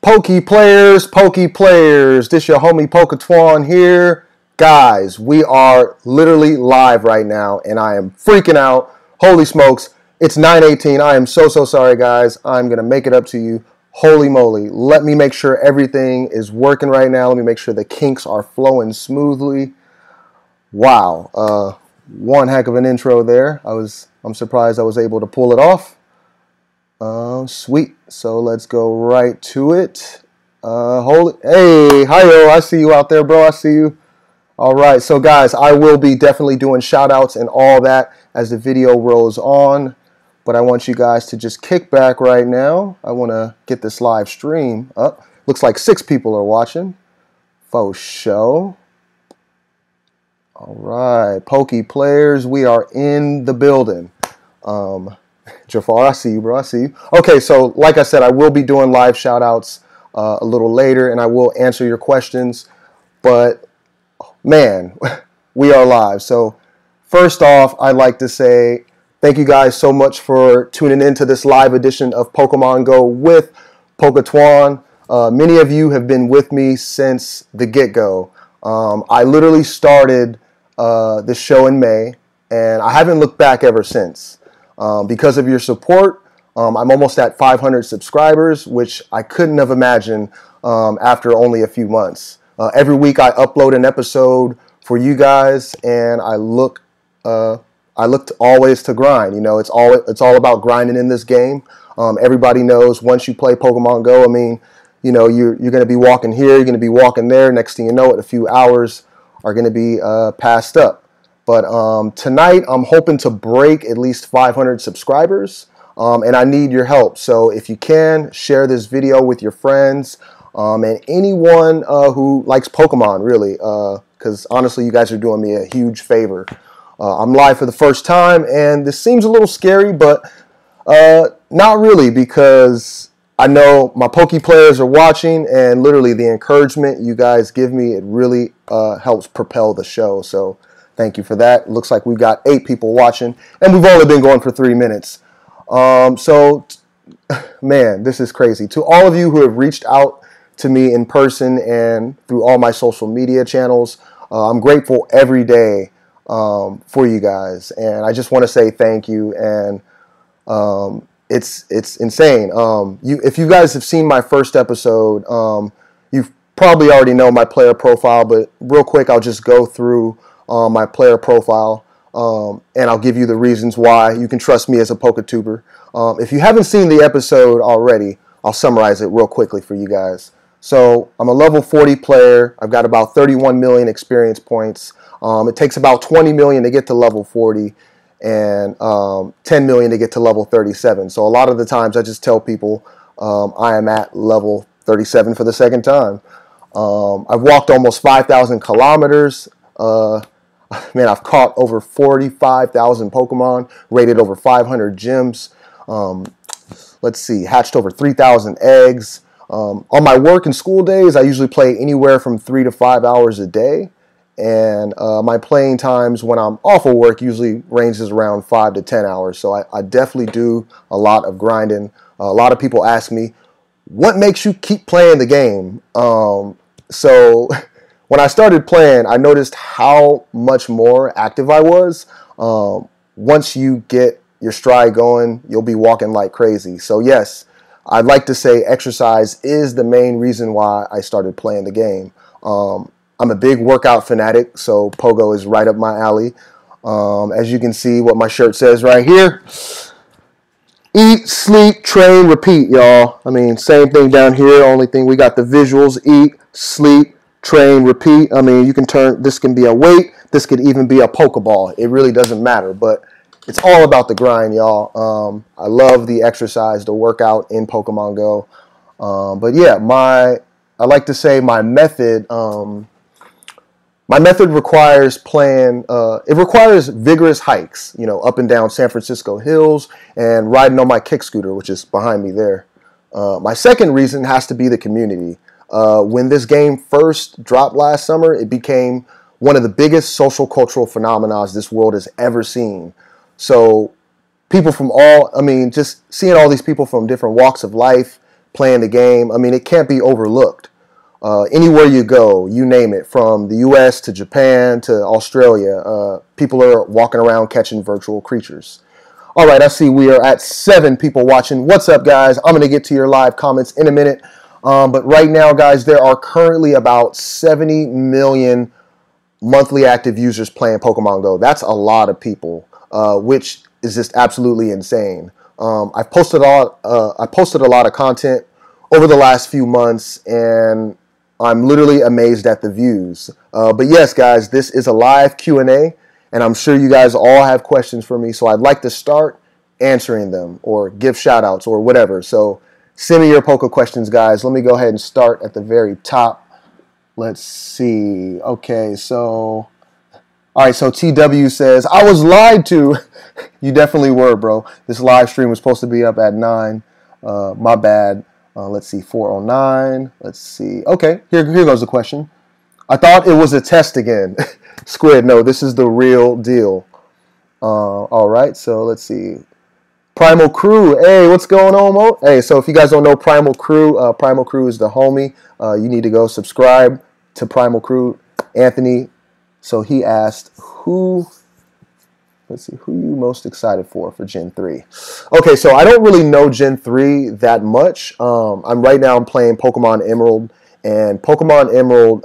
Poke players, this your homie PokeTwon here. Guys, we are literally live right now and I am freaking out. Holy smokes, it's 9:18. I am so sorry, guys. I'm going to make it up to you. Holy moly. Let me make sure everything is working right now. Let me make sure the kinks are flowing smoothly. Wow. One heck of an intro there. I'm surprised I was able to pull it off. Sweet. So let's go right to it. Hey, hi-yo, I see you out there, bro. I see you. All right. So guys, I will be definitely doing shout outs and all that as the video rolls on. But I want you guys to just kick back right now. I want to get this live stream up. Looks like 6 people are watching. Faux show. All right. Poke players, we are in the building. Jafar, I see you, bro. I see you. Okay, so like I said, I will be doing live shout-outs a little later, and I will answer your questions. But, man, we are live. So, first off, I'd like to say thank you guys so much for tuning into this live edition of Pokemon Go with PokeTwon. Many of you have been with me since the get-go. I literally started this show in May, and I haven't looked back ever since. Because of your support, I'm almost at 500 subscribers, which I couldn't have imagined after only a few months. Every week I upload an episode for you guys, and I look always to grind. You know, it's all about grinding in this game. Everybody knows once you play Pokemon Go, I mean, you know, you're going to be walking here, you're going to be walking there. Next thing you know it, a few hours are going to be passed up. But tonight, I'm hoping to break at least 500 subscribers, and I need your help. So if you can, share this video with your friends and anyone who likes Pokemon, really, because honestly, you guys are doing me a huge favor. I'm live for the first time, and this seems a little scary, but not really, because I know my Poke players are watching, and literally the encouragement you guys give me, it really helps propel the show. So thank you for that. Looks like we've got 8 people watching, and we've only been going for 3 minutes. Man, this is crazy. To all of you who have reached out to me in person and through all my social media channels, I'm grateful every day for you guys, and I just want to say thank you. And it's insane. If you guys have seen my first episode, you've probably already know my player profile, but real quick, I'll just go through my player profile, and I'll give you the reasons why you can trust me as a PokeTuber. If you haven't seen the episode already, I'll summarize it real quickly for you guys. So I'm a level 40 player. I've got about 31 million experience points. It takes about 20 million to get to level 40 and 10 million to get to level 37. So a lot of the times I just tell people I am at level 37 for the second time. I've walked almost 5,000 kilometers. Man, I've caught over 45,000 Pokemon, rated over 500 gyms. Let's see, hatched over 3,000 eggs. On my work and school days, I usually play anywhere from 3 to 5 hours a day. And my playing times when I'm off of work usually ranges around 5 to 10 hours. So I definitely do a lot of grinding. A lot of people ask me, what makes you keep playing the game? So when I started playing, I noticed how much more active I was. Once you get your stride going, you'll be walking like crazy. So yes, I'd like to say exercise is the main reason why I started playing the game. I'm a big workout fanatic, so Pogo is right up my alley. As you can see what my shirt says right here. Eat, sleep, train, repeat, y'all. I mean, same thing down here. Only thing we got the visuals. Eat, sleep, train, repeat. I mean, you can turn, this can be a weight. This could even be a Pokeball. It really doesn't matter, but it's all about the grind, y'all. I love the exercise, the workout in Pokemon Go. But yeah, I like to say my method requires it requires vigorous hikes, you know, up and down San Francisco hills and riding on my kick scooter, which is behind me there. My second reason has to be the community. When this game first dropped last summer, it became one of the biggest social cultural phenomena this world has ever seen. So people from just seeing all these people from different walks of life, playing the game. I mean, it can't be overlooked. Anywhere you go, you name it, from the U.S. to Japan to Australia, people are walking around catching virtual creatures. All right, I see we are at 7 people watching. What's up, guys? I'm going to get to your live comments in a minute. But right now, guys, there are currently about 70 million monthly active users playing Pokemon Go. That's a lot of people, which is just absolutely insane. I posted a lot of content over the last few months, and I'm literally amazed at the views. But yes, guys, this is a live Q&A, and I'm sure you guys all have questions for me, so I'd like to start answering them or give shout-outs or whatever. So send me your Poke questions, guys. Let me go ahead and start at the very top. Let's see. Okay, so... All right, so TW says, I was lied to. You definitely were, bro. This live stream was supposed to be up at 9. My bad. Let's see, 409. Let's see. Okay, here goes the question. I thought it was a test again. Squid, no, this is the real deal. All right, so let's see. Primal Crew, hey, what's going on, Mo? Hey, so if you guys don't know Primal Crew is the homie. You need to go subscribe to Primal Crew. Anthony, so he asked, who you most excited for Gen 3? Okay, so I don't really know Gen 3 that much. I'm playing Pokemon Emerald, and Pokemon Emerald,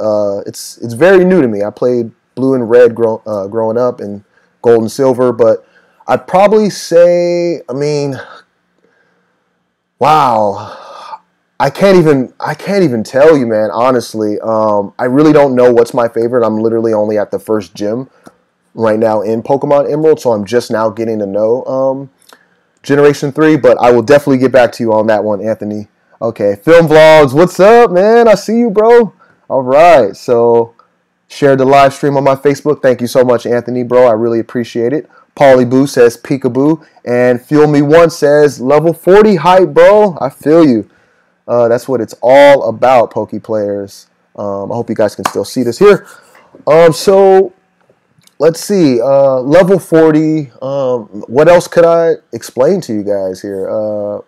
it's very new to me. I played Blue and Red growing up, and Gold and Silver, but I'd probably say, I mean, wow, I can't even tell you, man, honestly. I really don't know what's my favorite. I'm literally only at the first gym right now in Pokemon Emerald, so I'm just now getting to know Generation 3, but I will definitely get back to you on that one, Anthony. Okay, Film Vlogs, what's up, man? I see you, bro. All right, so shared the live stream on my Facebook. Thank you so much, Anthony, bro. I really appreciate it. Paulie Boo says peekaboo, and Fuel Me One says level 40 hype, bro. I feel you. That's what it's all about, Poke players. I hope you guys can still see this here. So let's see. Level 40. What else could I explain to you guys here?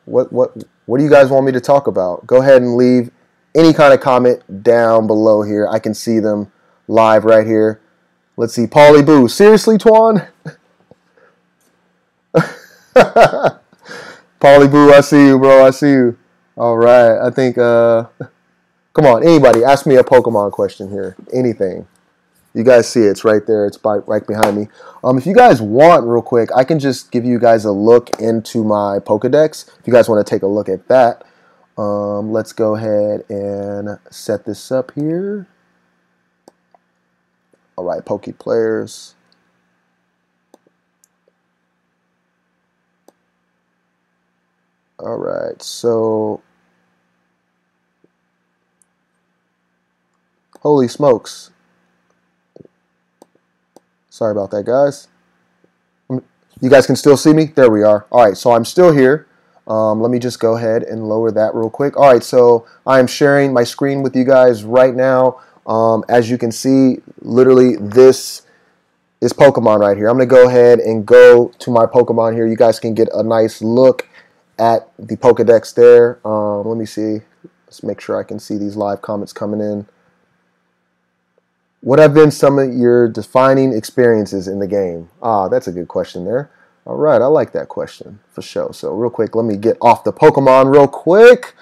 What do you guys want me to talk about? Go ahead and leave any kind of comment down below here. I can see them live right here. Let's see. Paulie Boo. Seriously, Twan? Paulie Boo, I see you, bro. I see you. All right. I think, come on, anybody, ask me a Pokemon question here. Anything. You guys see it. It's right there. It's right behind me. If you guys want, real quick, I can just give you guys a look into my Pokedex. If you guys want to take a look at that, let's go ahead and set this up here. All right, Poke players. All right, so holy smokes. Sorry about that, guys. You guys can still see me? There we are. All right, so I'm still here. Let me just go ahead and lower that real quick. All right, so I am sharing my screen with you guys right now. As you can see, literally this is Pokemon right here. I'm going to go ahead and go to my Pokemon here. You guys can get a nice look at the Pokedex there. Let me see. Let's make sure I can see these live comments coming in. What have been some of your defining experiences in the game? That's a good question there. All right, I like that question for sure. So real quick, let me get off the Pokemon real quick.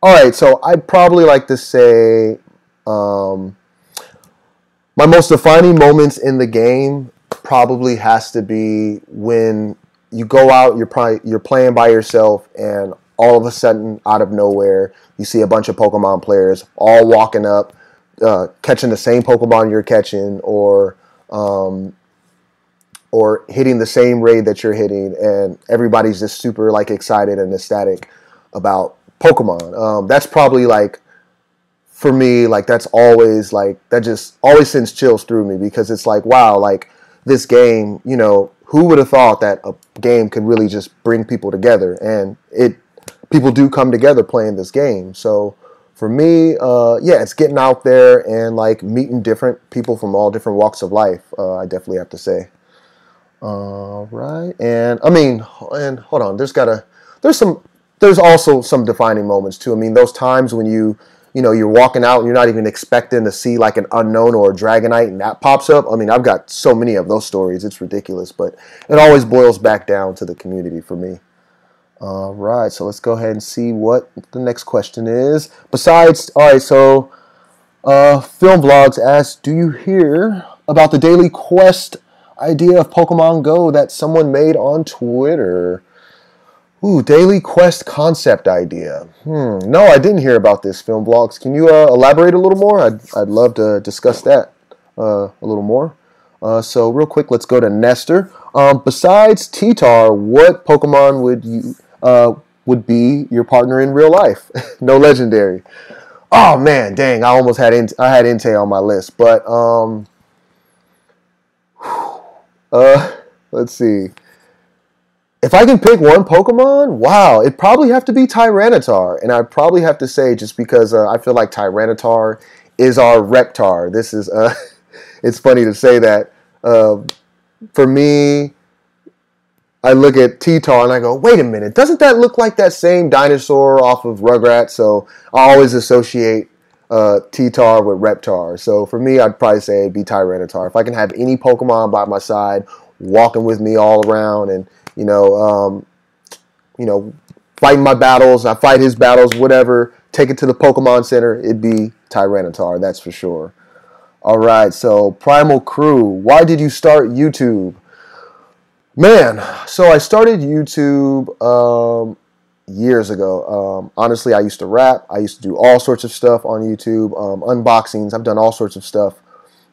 All right, so I'd probably like to say my most defining moments in the game probably has to be when you go out, you're playing by yourself, and all of a sudden, out of nowhere, you see a bunch of Pokemon players all walking up, catching the same Pokemon you're catching, or hitting the same raid that you're hitting, and everybody's just super like excited and ecstatic about Pokemon. That's probably like, for me, like that's always like, that just always sends chills through me, because it's like, wow, like this game, you know, who would have thought that a game could really just bring people together? And people do come together playing this game. So for me, yeah, it's getting out there and like meeting different people from all different walks of life. I definitely have to say. All right, and I mean, and hold on, there's there's also some defining moments too. I mean, those times when you're walking out and you're not even expecting to see like an unknown or a Dragonite and that pops up. I mean, I've got so many of those stories. It's ridiculous, but it always boils back down to the community for me. All right, so let's go ahead and see what the next question is. Besides, all right, so Film Vlogs asks, do you hear about the daily quest idea of Pokemon Go that someone made on Twitter? Ooh, daily quest concept idea. No, I didn't hear about this, Film Vlogs. Can you elaborate a little more? I'd love to discuss that a little more. So real quick, let's go to Nestor. Besides T-Tar, what Pokemon would be your partner in real life? No legendary. Oh man, dang! I almost had Entei on my list, but let's see. If I can pick one Pokemon, wow, it'd probably have to be Tyranitar. And I'd probably have to say, just because I feel like Tyranitar is our Reptar. This is, it's funny to say that. For me, I look at T-Tar and I go, wait a minute, doesn't that look like that same dinosaur off of Rugrats? So I always associate T-Tar with Reptar. So for me, I'd probably say it'd be Tyranitar. If I can have any Pokemon by my side, walking with me all around and fighting my battles, I fight his battles, whatever, take it to the Pokemon Center, it'd be Tyranitar, that's for sure. All right, so Primal Crew, why did you start YouTube? Man, so I started YouTube years ago. Honestly, I used to rap. I used to do all sorts of stuff on YouTube, unboxings. I've done all sorts of stuff.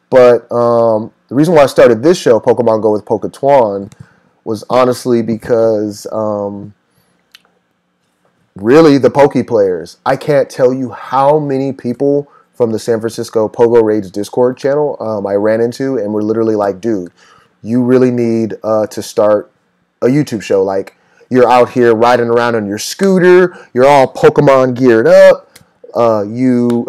But the reason why I started this show, Pokemon Go with PokeTwon, was honestly because really the Poke players. I can't tell you how many people from the San Francisco Pogo Raids Discord channel I ran into and were literally like, dude, you really need to start a YouTube show. Like, you're out here riding around on your scooter, you're all Pokemon geared up, you're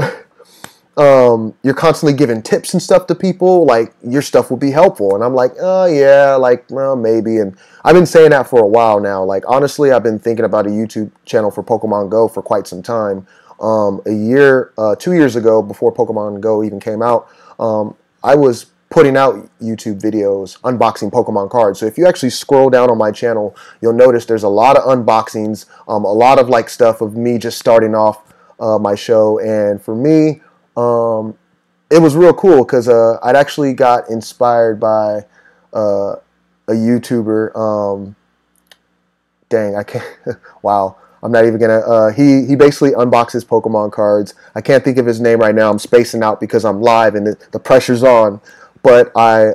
constantly giving tips and stuff to people, like, your stuff would be helpful. And I'm like, oh yeah, like, well, maybe. And I've been saying that for a while now. Like, honestly, I've been thinking about a YouTube channel for Pokemon Go for quite some time. 2 years ago, before Pokemon Go even came out, I was putting out YouTube videos unboxing Pokemon cards. So if you actually scroll down on my channel, you'll notice there's a lot of unboxings, a lot of like stuff of me just starting off my show. And for me, it was real cool because I'd actually got inspired by a YouTuber. Dang, I can't. Wow, I'm not even gonna. He basically unboxes Pokemon cards. I can't think of his name right now. I'm spacing out because I'm live and the pressure's on. But I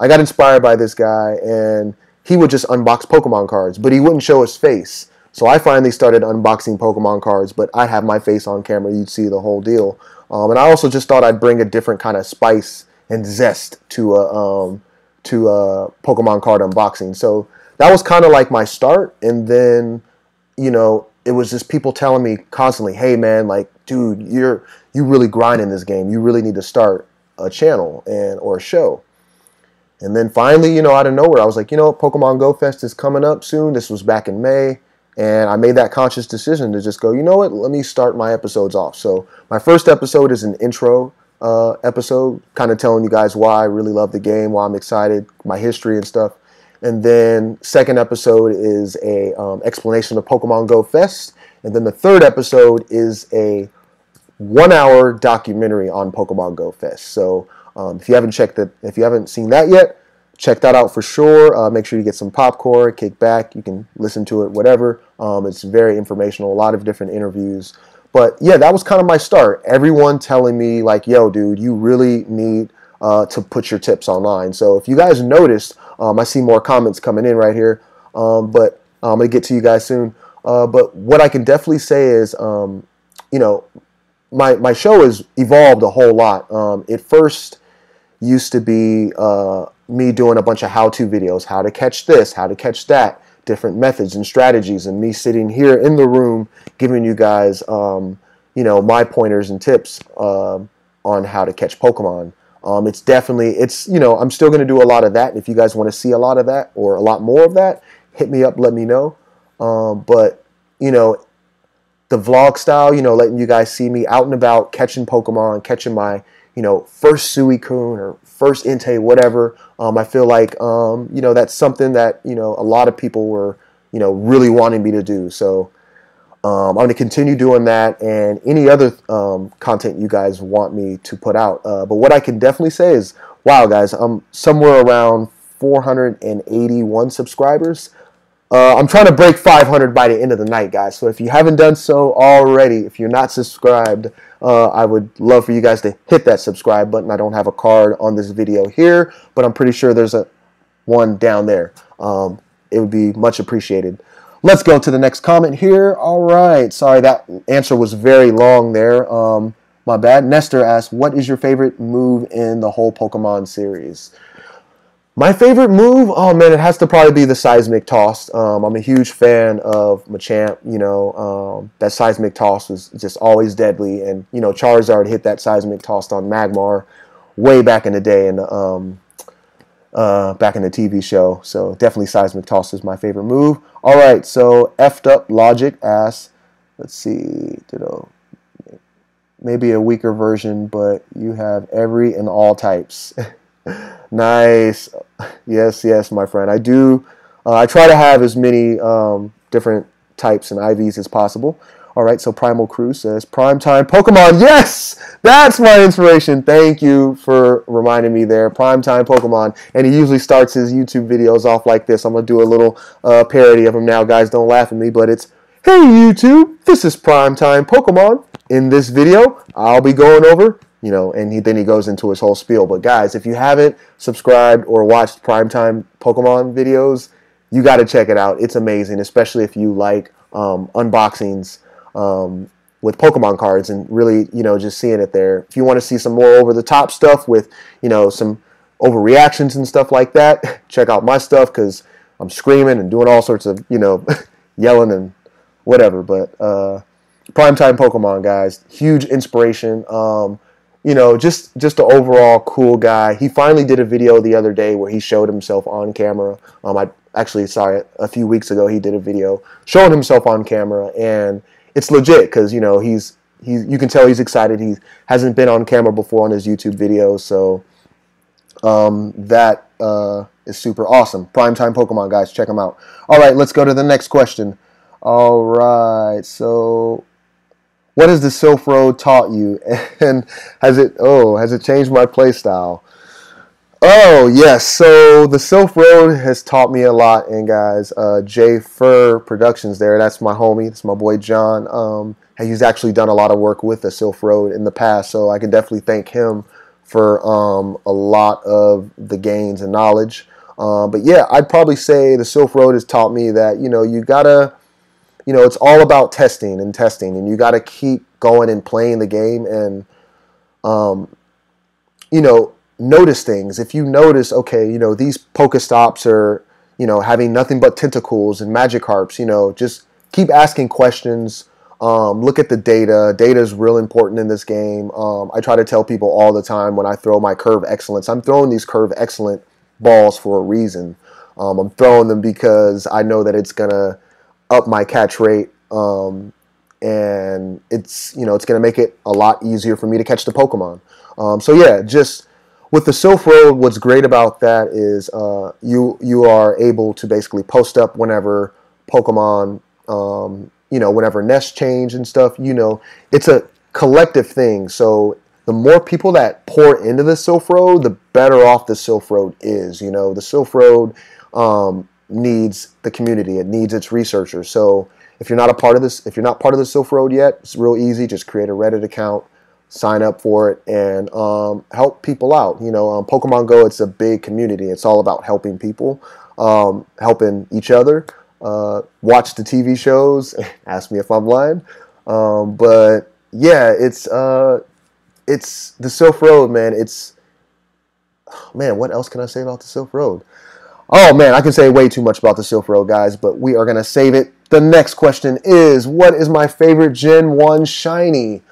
got inspired by this guy, and he would just unbox Pokemon cards, but he wouldn't show his face. So I finally started unboxing Pokemon cards, but I'd have my face on camera. You'd see the whole deal. And I also just thought I'd bring a different kind of spice and zest to a Pokemon card unboxing. So that was kind of like my start. And then, it was just people telling me constantly, hey man, like, dude, you really grind in this game. You really need to start a channel or a show. And then finally, out of nowhere, I was like, Pokemon Go Fest is coming up soon. This was back in May. And I made that conscious decision to just go, you know what, let me start my episodes off. So my first episode is an intro episode, kind of telling you guys why I really love the game, why I'm excited, my history and stuff. And then second episode is a explanation of Pokemon Go Fest. And then the third episode is a 1-hour documentary on Pokemon Go Fest. So if you haven't seen that yet, check that out for sure. Make sure you get some popcorn, kick back. You can listen to it, whatever. It's very informational, a lot of different interviews. But yeah, that was kind of my start. Everyone telling me like, yo, dude, you really need to put your tips online. So if you guys noticed, I see more comments coming in right here. But I'm going to get to you guys soon. But what I can definitely say is, my show has evolved a whole lot. It first used to be me doing a bunch of how-to videos, how to catch this, how to catch that, different methods and strategies, and me sitting here in the room giving you guys, my pointers and tips on how to catch Pokemon. I'm still going to do a lot of that. If you guys want to see a lot of that or a lot more of that, hit me up, let me know. But, you know, the vlog style, you know, letting you guys see me out and about catching Pokemon, catching my, you know, first Suicune or first Entei, whatever. I feel like, you know, that's something that, you know, a lot of people were, you know, really wanting me to do. So I'm going to continue doing that and any other content you guys want me to put out. But what I can definitely say is, wow, guys, I'm somewhere around 481 subscribers. I'm trying to break 500 by the end of the night, guys. So if you haven't done so already, if you're not subscribed, I would love for you guys to hit that subscribe button. I don't have a card on this video here, but I'm pretty sure there's one down there. It would be much appreciated. Let's go to the next comment here. All right. Sorry, that answer was very long there. My bad. Nestor asks, what is your favorite move in the whole Pokemon series? My favorite move? Oh, man, it has to probably be the Seismic Toss. I'm a huge fan of Machamp. You know, that Seismic Toss was just always deadly. And, you know, Charizard hit that Seismic Toss on Magmar way back in the day in the, back in the TV show. So definitely Seismic Toss is my favorite move. All right, so F'd Up Logic asks, let's see, maybe a weaker version, but you have every and all types. Nice. Yes, my friend. I do. I try to have as many different types and IVs as possible. All right, so Primal Crew says, Primetime Pokemon. Yes! That's my inspiration. Thank you for reminding me there. Primetime Pokemon. And he usually starts his YouTube videos off like this. I'm going to do a little parody of him now. Guys, don't laugh at me, but it's, hey, YouTube, this is Primetime Pokemon. In this video, I'll be going over, you know, and then he goes into his whole spiel. But guys, if you haven't subscribed or watched Primetime Pokemon videos, you got to check it out. It's amazing, especially if you like unboxings with Pokemon cards and really, you know, just seeing it there. If you want to see some more over-the-top stuff with, you know, some overreactions and stuff like that, check out my stuff because I'm screaming and doing all sorts of, you know, yelling and whatever. But Primetime Pokemon, guys, huge inspiration. You know, just an overall cool guy. He finally did a video the other day where he showed himself on camera. I actually saw it a few weeks ago. He did a video showing himself on camera, and it's legit because, you know, you can tell he's excited. He hasn't been on camera before on his YouTube videos, so that is super awesome. Primetime Pokemon, guys, check him out. All right, let's go to the next question. All right, so what has the Silph Road taught you, and has it changed my play style? Oh, yes. So the Silph Road has taught me a lot. And guys, J Fur Productions there, that's my homie. That's my boy John. He's actually done a lot of work with the Silph Road in the past. So I can definitely thank him for a lot of the gains and knowledge. But yeah, I'd probably say the Silph Road has taught me that, you know, you gotta, you know, it's all about testing. And you gotta keep going and playing the game and, you know, notice things. If you notice, okay, you know, these Pokestops are, you know, having nothing but tentacles and Magikarps, you know, just keep asking questions. Look at the data. Data is real important in this game. I try to tell people all the time when I throw my Curve Excellence, I'm throwing these Curve Excellent balls for a reason. I'm throwing them because I know that it's going to up my catch rate. And it's, you know, it's going to make it a lot easier for me to catch the Pokemon. So yeah, just with the Silph Road, what's great about that is you are able to basically post up whenever Pokemon, you know, whenever nests change and stuff. You know, it's a collective thing. So the more people that pour into the Silph Road, the better off the Silph Road is. You know, the Silph Road needs the community. It needs its researchers. So if you're not a part of this, if you're not part of the Silph Road yet, it's real easy. Just create a Reddit account, sign up for it, and help people out. You know, Pokemon Go, it's a big community. It's all about helping people, helping each other. Watch the TV shows. Ask me if I'm lying. But yeah, it's the Silph Road, man. Man, what else can I say about the Silph Road? Oh man, I can say way too much about the Silph Road, guys, but we are gonna save it. The next question is, what is my favorite Gen 1 shiny?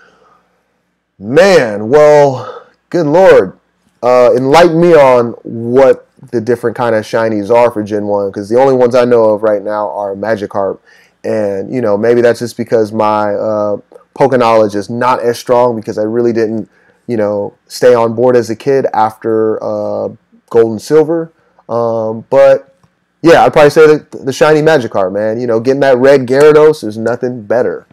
Man, well, good Lord. Enlighten me on what the different kind of shinies are for Gen 1, because the only ones I know of right now are Magikarp. And, you know, maybe that's just because my Poke knowledge is not as strong, because I really didn't, you know, stay on board as a kid after Gold and Silver. But, yeah, I'd probably say the shiny Magikarp, man. You know, getting that red Gyarados, there's nothing better.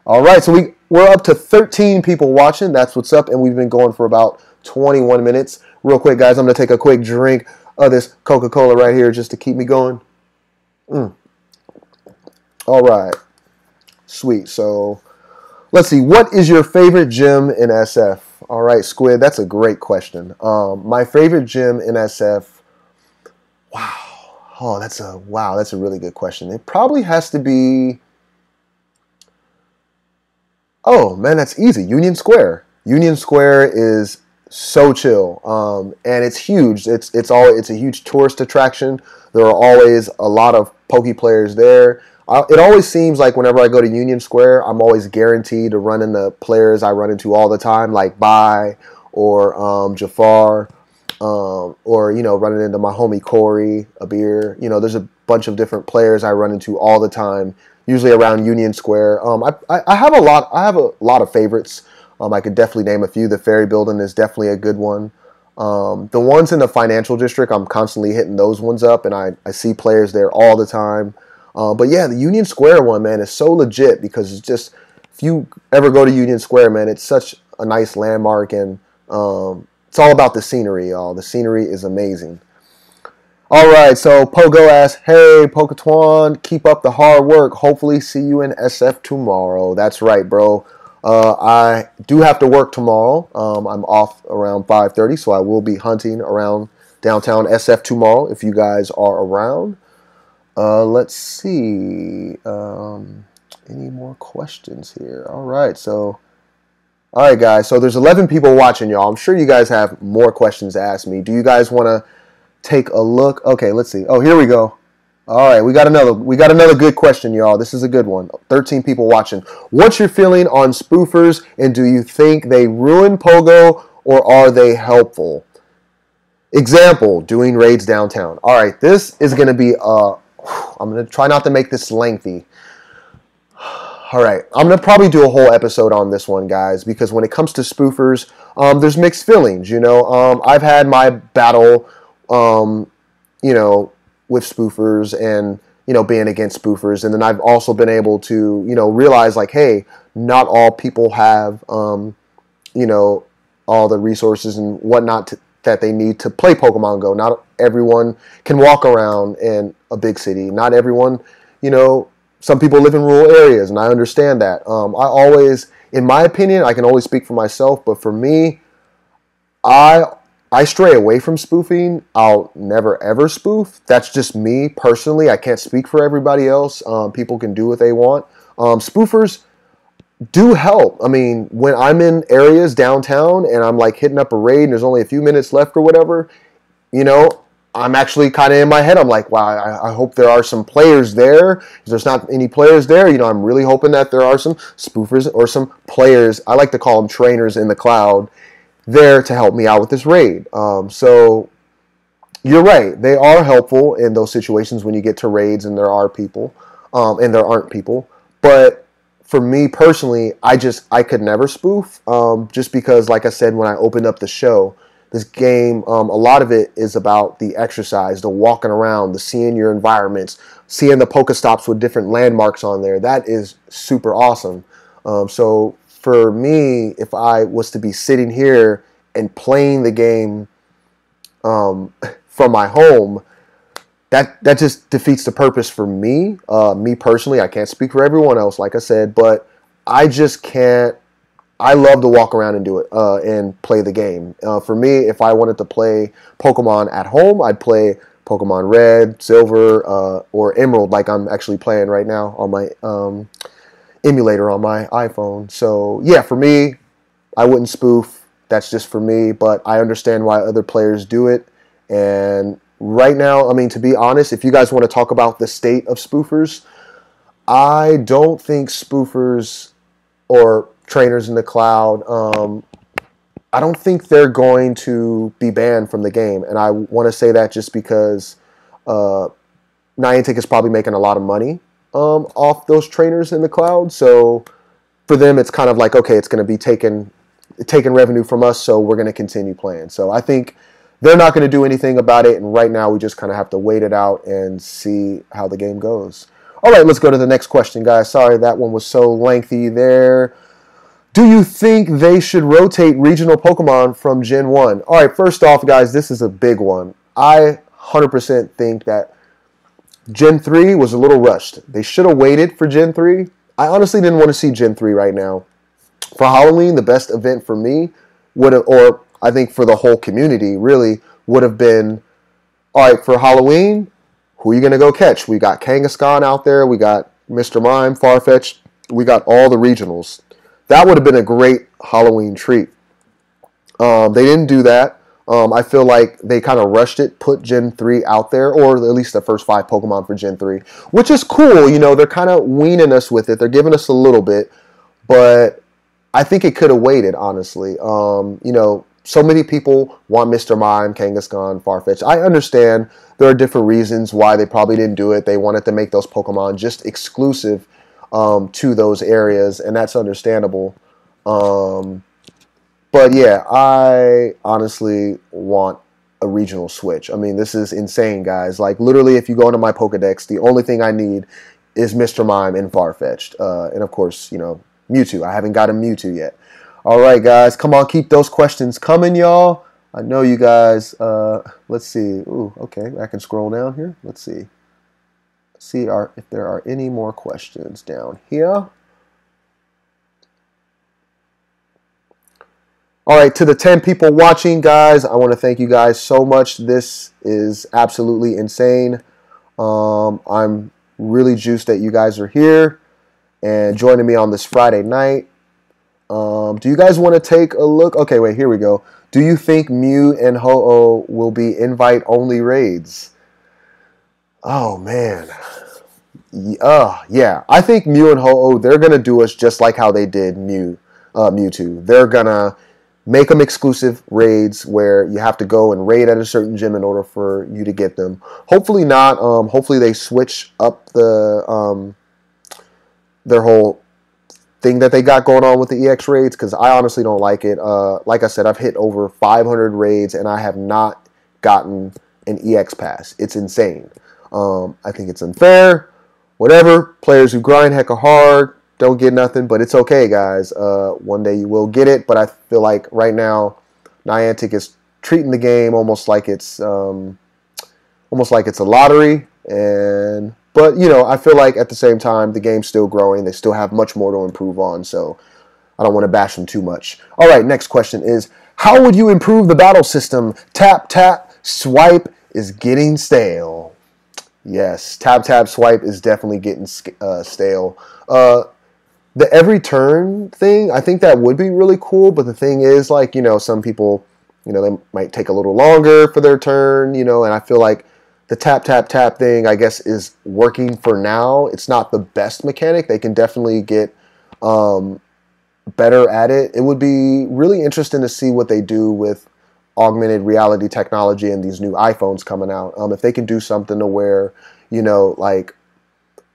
All right, so we're up to 13 people watching. That's what's up, and we've been going for about 21 minutes. Real quick, guys, I'm going to take a quick drink of this Coca-Cola right here just to keep me going. All right. Sweet. So, let's see. What is your favorite gym in SF? All right, Squid, that's a great question. My favorite gym in SF, wow. Oh, that's a really good question. It probably has to be... Oh, man, that's easy. Union Square. Union Square is so chill, and it's huge. It's a huge tourist attraction. There are always a lot of Poke players there. It always seems like whenever I go to Union Square, I'm always guaranteed to run into players I run into all the time, like Bai or Jafar, or, you know, running into my homie Corey, Abir. You know, there's a bunch of different players I run into all the time, usually around Union Square. I have a lot of favorites. I could definitely name a few. The Ferry Building is definitely a good one. The ones in the financial district, I'm constantly hitting those ones up, and I see players there all the time. But yeah, the Union Square one, man, is so legit, because it's just, if you ever go to Union Square, man, it's such a nice landmark, and it's all about the scenery, y'all. The scenery is amazing. All right, so Pogo asks, hey, PokeTwon, keep up the hard work. Hopefully see you in SF tomorrow. That's right, bro. I do have to work tomorrow. I'm off around 5:30, so I will be hunting around downtown SF tomorrow if you guys are around. Let's see. Any more questions here? All right, guys. So there's 11 people watching, y'all. I'm sure you guys have more questions to ask me. Do you guys want to take a look? Okay, let's see. Oh, here we go. All right, we got another good question, y'all. This is a good one. 13 people watching. What's your feeling on spoofers, and do you think they ruin Pogo, or are they helpful? Example, doing raids downtown. All right, this is going to be I'm going to try not to make this lengthy. All right, I'm going to probably do a whole episode on this one, guys, because when it comes to spoofers, there's mixed feelings, you know. I've had my battle, you know, with spoofers and, you know, being against spoofers. And then I've also been able to, you know, realize, like, hey, not all people have, you know, all the resources and whatnot that they need to play Pokemon Go. Not everyone can walk around in a big city. Not everyone, you know, some people live in rural areas, and I understand that. I always, in my opinion, I can only speak for myself, but for me, I stray away from spoofing. I'll never ever spoof. That's just me personally. I can't speak for everybody else. People can do what they want. Spoofers do help. I mean, when I'm in areas downtown and I'm like hitting up a raid and there's only a few minutes left or whatever, you know, I'm actually kind of in my head. I'm like, wow, I hope there are some players there. If there's not any players there, you know, I'm really hoping that there are some spoofers or some players. I like to call them trainers in the cloud, there to help me out with this raid. So you're right. They are helpful in those situations when you get to raids and there are people, and there aren't people. But for me personally, I could never spoof, just because, like I said, when I opened up the show, this game, a lot of it is about the exercise, the walking around, the seeing your environments, seeing the Pokestops with different landmarks on there. That is super awesome. So for me, if I was to be sitting here and playing the game from my home, that just defeats the purpose for me. Me personally, I can't speak for everyone else, like I said, but I just can't. I love to walk around and do it and play the game. For me, if I wanted to play Pokemon at home, I'd play Pokemon Red, Silver, or Emerald, like I'm actually playing right now on my emulator on my iPhone. So yeah, for me, I wouldn't spoof. That's just for me, but I understand why other players do it. And right now, I mean, to be honest, if you guys want to talk about the state of spoofers, I don't think spoofers or trainers in the cloud, I don't think they're going to be banned from the game. And I want to say that just because Niantic is probably making a lot of money off those trainers in the cloud. So for them, it's kind of like, okay, it's going to be taking revenue from us, so we're going to continue playing. So I think they're not going to do anything about it, and right now we just kind of have to wait it out and see how the game goes. All right, let's go to the next question, guys. Sorry, that one was so lengthy there. Do you think they should rotate regional Pokemon from Gen 1? All right, first off, guys, this is a big one. I 100% think that Gen 3 was a little rushed. They should have waited for Gen 3. I honestly didn't want to see Gen 3 right now. For Halloween, the best event for me would have, or I think for the whole community, really, would have been, all right, for Halloween, who are you going to go catch? We got Kangaskhan out there. We got Mr. Mime, Farfetch. We got all the regionals. That would have been a great Halloween treat. They didn't do that. I feel like they kind of rushed it, put Gen 3 out there, or at least the first 5 Pokemon for Gen 3, which is cool. You know, they're kind of weaning us with it. They're giving us a little bit, but I think it could have waited, honestly. You know, so many people want Mr. Mime, Kangaskhan, Farfetch. I understand there are different reasons why they probably didn't do it. They wanted to make those Pokemon just exclusive to those areas, and that's understandable. But yeah, I honestly want a regional switch. I mean, this is insane, guys. Like, literally, if you go into my Pokedex, the only thing I need is Mr. Mime and Farfetch'd. And of course, you know, Mewtwo. I haven't got a Mewtwo yet. All right, guys. Come on, keep those questions coming, y'all. I know you guys. Let's see. Ooh, okay. I can scroll down here. Let's see. See if there are any more questions down here. All right, to the 10 people watching, guys, I want to thank you guys so much. This is absolutely insane. I'm really juiced that you guys are here and joining me on this Friday night. Do you guys want to take a look? Okay, wait, here we go. Do you think Mew and Ho-Oh will be invite-only raids? Oh, man. Yeah. I think Mew and Ho-Oh, they're going to do us just like how they did Mewtwo. They're going to make them exclusive raids where you have to go and raid at a certain gym in order for you to get them. Hopefully not. Hopefully they switch up the their whole thing that they got going on with the EX raids, because I honestly don't like it. Like I said, I've hit over 500 raids and I have not gotten an EX pass. It's insane. I think it's unfair. Whatever. Players who grind hecka hard don't get nothing, but it's okay, guys. One day you will get it, but I feel like right now Niantic is treating the game almost like it's a lottery. But you know, I feel like at the same time the game's still growing. They still have much more to improve on, so I don't want to bash them too much. All right, next question is, how would you improve the battle system? Tap, tap, swipe is getting stale. Yes, tap, tap, swipe is definitely getting stale. The every turn thing, I think that would be really cool, but the thing is, like, you know, some people, you know, they might take a little longer for their turn, you know, and I feel like the tap, tap, tap thing, I guess, is working for now. It's not the best mechanic. They can definitely get better at it. It would be really interesting to see what they do with augmented reality technology and these new iPhones coming out. If they can do something to where, you know, like,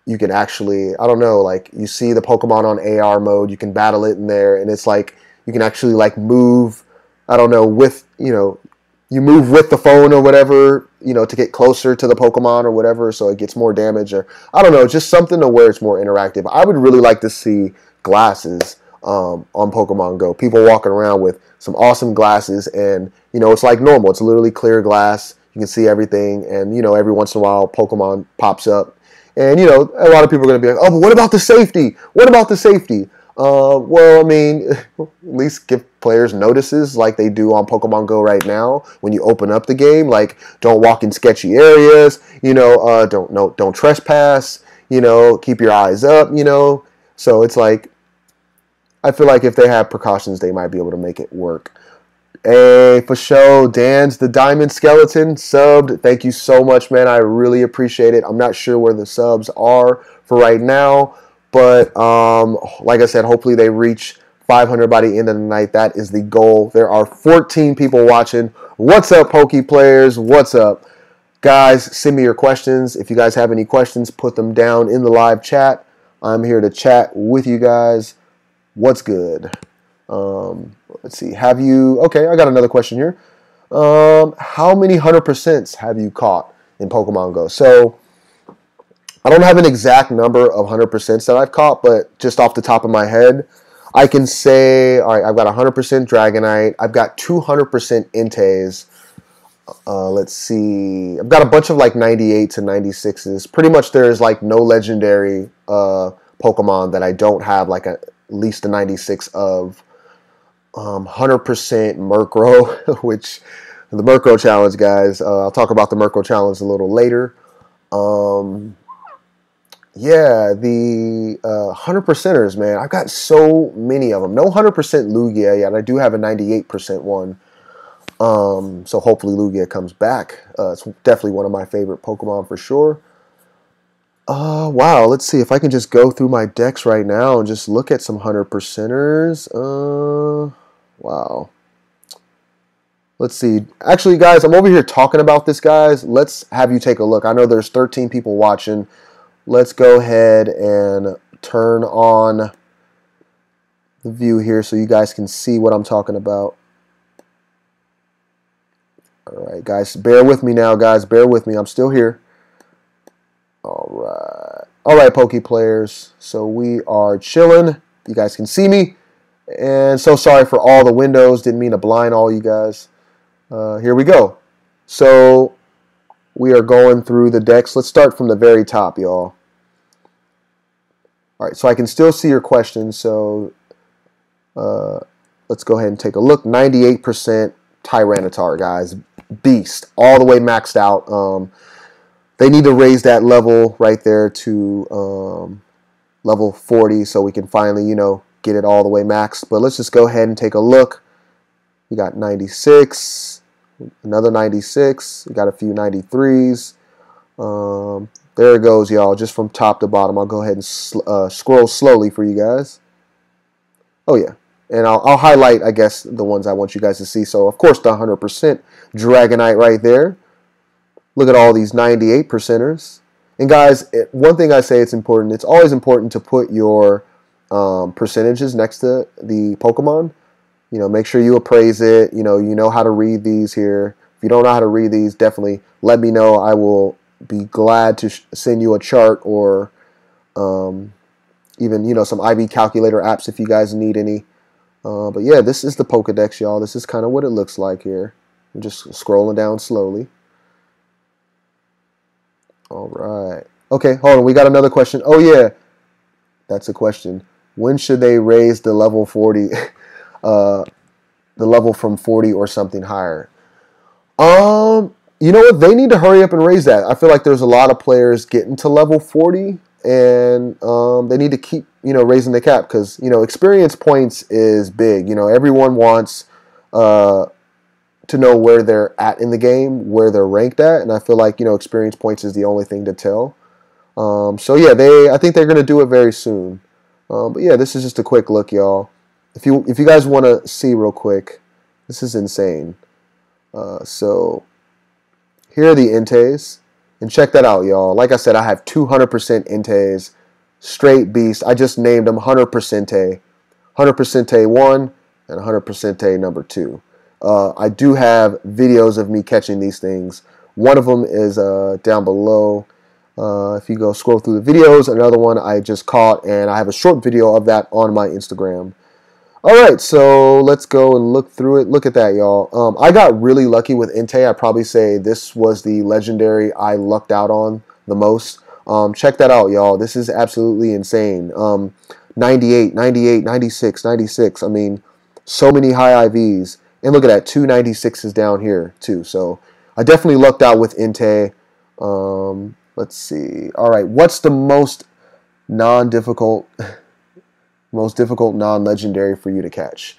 you can actually, I don't know, like, you see the Pokemon on AR mode, you can battle it in there, and it's like, you can actually, like, move, I don't know, with, you know, you move with the phone or whatever, you know, to get closer to the Pokemon or whatever, so it gets more damage, or, I don't know, just something to where it's more interactive. I would really like to see glasses on Pokemon Go. People walking around with some awesome glasses, and, you know, it's like normal. It's literally clear glass. You can see everything, and, you know, every once in a while, Pokemon pops up. And, you know, a lot of people are going to be like, oh, but what about the safety? What about the safety? Well, I mean, at least give players notices like they do on Pokemon Go right now when you open up the game. Like, don't walk in sketchy areas, you know, don't trespass, you know, keep your eyes up, you know. So it's like, I feel like if they have precautions, they might be able to make it work. Hey, for sure, Dan's the Diamond Skeleton subbed. Thank you so much, man. I really appreciate it. I'm not sure where the subs are for right now, but like I said, hopefully they reach 500 by the end of the night. That is the goal. There are 14 people watching. What's up, Poke players? What's up? Guys, send me your questions. If you guys have any questions, put them down in the live chat. I'm here to chat with you guys. What's good? Let's see. Okay, I got another question here. How many 100% have you caught in Pokemon Go? So, I don't have an exact number of 100% that I've caught, but just off the top of my head, I can say, all right, I've got 100% Dragonite. I've got 200% Entei's. Let's see. I've got a bunch of like 98s and 96s. Pretty much there's like no legendary Pokemon that I don't have like at least a 96 of. 100% Murkrow, which the Murkrow challenge, guys. I'll talk about the Murkrow challenge a little later. Yeah, the 100%ers, man. I've got so many of them. No 100% Lugia yet. I do have a 98% one. So hopefully Lugia comes back. It's definitely one of my favorite Pokemon for sure. Wow, let's see if I can just go through my decks right now and just look at some 100%ers. Wow. Let's see. Actually, guys, I'm over here talking about this, guys. Let's have you take a look. I know there's 13 people watching. Let's go ahead and turn on the view here so you guys can see what I'm talking about. All right, guys, bear with me now, guys. Bear with me. I'm still here. All right, Poke players. So we are chilling. You guys can see me. And so sorry for all the windows. Didn't mean to blind all you guys. Here we go. So we are going through the decks. Let's start from the very top, y'all. All right, so I can still see your questions. So let's go ahead and take a look. 98% Tyranitar, guys. Beast. All the way maxed out. They need to raise that level right there to level 40 so we can finally, get it all the way maxed. But let's just go ahead and take a look. We got 96, another 96. We got a few 93s. There it goes, y'all, just from top to bottom. I'll go ahead and scroll slowly for you guys. Oh, yeah. And I'll highlight, I guess, the ones I want you guys to see. So, of course, the 100% Dragonite right there. Look at all these 98%ers. And, guys, one thing I say it's important. It's always important to put your percentages next to the Pokemon. Make sure you appraise it. You know how to read these here. If you don't know how to read these, definitely let me know. I will be glad to send you a chart or even, some IB calculator apps if you guys need any. But yeah, this is the Pokedex, y'all. This is kind of what it looks like here. I'm just scrolling down slowly. All right. Okay, hold on. We got another question. Oh, yeah. That's a question. When should they raise the level 40, the level from 40 or something higher? You know what? They need to hurry up and raise that. I feel like there's a lot of players getting to level 40, and they need to keep, raising the cap because, experience points is big. Everyone wants to know where they're at in the game, where they're ranked at, and I feel like, experience points is the only thing to tell. So yeah, I think they're going to do it very soon. But yeah, this is just a quick look, y'all. If you guys want to see real quick, this is insane. So here are the Entei's, and check that out, y'all. Like I said, I have 200% Entei's, straight beast. I just named them 100% 100% 1 and 100% number 2. I do have videos of me catching these things. One of them is down below. If you go scroll through the videos, another one I just caught, and I have a short video of that on my Instagram. All right, so let's go and look through it. Look at that, y'all. I got really lucky with Entei. I'd probably say this was the legendary I lucked out on the most. Check that out, y'all. This is absolutely insane. 98, 98, 96, 96. I mean, so many high IVs. And look at that, 2 96s down here, too. So I definitely lucked out with Entei. Let's see. All right, what's the most difficult non-legendary for you to catch?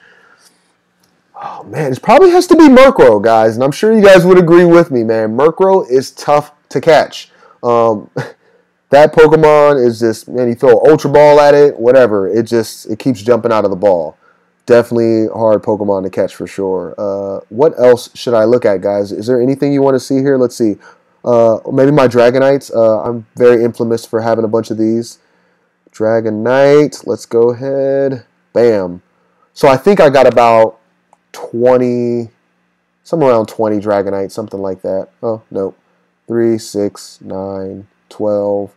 Oh, man, it probably has to be Murkrow, guys. And I'm sure you guys would agree with me, man. Murkrow is tough to catch. That Pokemon is just, man, you throw an Ultra Ball at it, whatever. It keeps jumping out of the ball. definitely hard Pokemon to catch for sure. What else should I look at, guys? Is there anything you want to see here? Let's see. Maybe my Dragonites. I'm very infamous for having a bunch of these. Dragonite. Let's go ahead. Bam. So I think I got about 20, somewhere around 20 Dragonite, something like that. Oh, no. 3, 6, 9, 12.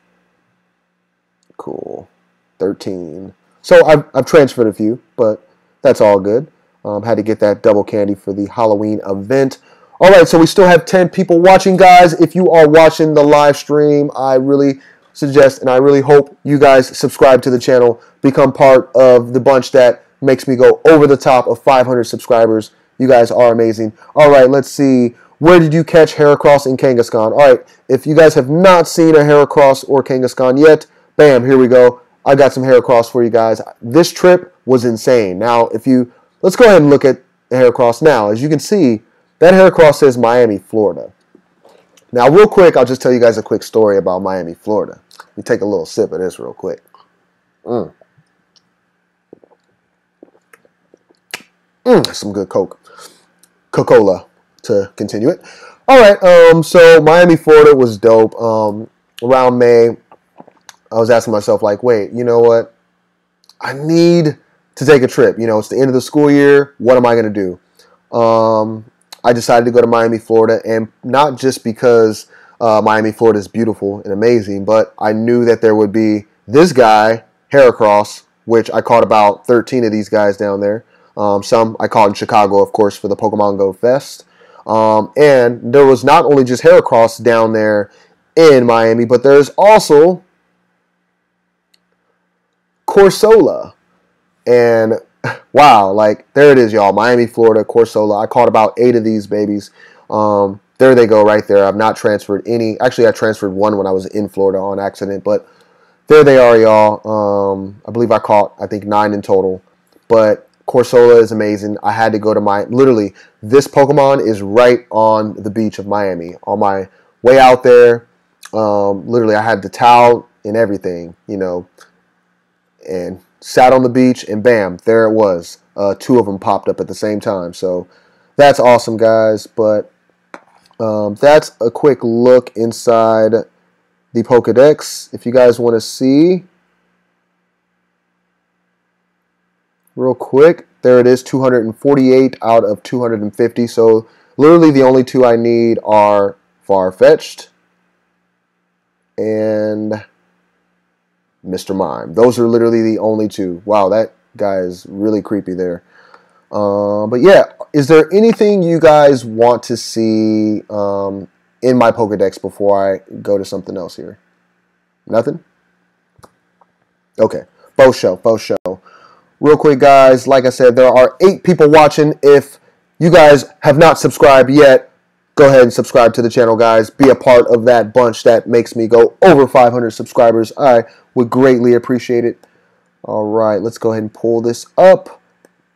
Cool. 13. So I've transferred a few, but that's all good. Had to get that double candy for the Halloween event. All right, so we still have 10 people watching, guys. If you are watching the live stream, I really suggest and I really hope you guys subscribe to the channel, become part of the bunch that makes me go over the top of 500 subscribers. You guys are amazing. All right, let's see. Where did you catch Heracross and Kangaskhan? All right, if you guys have not seen a Heracross or Kangaskhan yet, bam, here we go. I got some Heracross for you guys. This trip was insane. Now, let's go ahead and look at the Heracross now. As you can see, that Heracross says Miami, Florida. Now, real quick, I'll just tell you guys a quick story about Miami, Florida. Let me take a little sip of this real quick. Some good Coca-Cola to continue it. All right, so Miami, Florida was dope. Around May, I was asking myself, like, wait, you know what? I need to take a trip. You know, it's the end of the school year. What am I going to do? I decided to go to Miami, Florida, and not just because Miami, Florida is beautiful and amazing, but I knew that there would be this guy, Heracross, which I caught about 13 of these guys down there. Some I caught in Chicago, of course, for the Pokemon Go Fest. And there was not only just Heracross down there in Miami, but there's also Corsola. And wow, like, there it is, y'all. Miami, Florida, Corsola. I caught about 8 of these babies. There they go right there. I've not transferred any. Actually, I transferred one when I was in Florida on accident, but there they are, y'all. I believe I caught, I think, 9 in total. But Corsola is amazing. I had to go to literally, this Pokemon is right on the beach of Miami. On my way out there, literally, I had the towel and everything, you know, and sat on the beach, and bam, there it was. 2 of them popped up at the same time. So that's awesome, guys. But that's a quick look inside the Pokedex. If you guys want to see, real quick, there it is, 248 out of 250. So literally the only 2 I need are Farfetch'd and Mr. Mime. Those are literally the only 2. Wow, that guy is really creepy there. But yeah, is there anything you guys want to see in my Pokedex before I go to something else here? Nothing? Okay, faux show. Real quick, guys, like I said, there are 8 people watching. If you guys have not subscribed yet, go ahead and subscribe to the channel, guys. Be a part of that bunch that makes me go over 500 subscribers. I would greatly appreciate it. All right, let's go ahead and pull this up.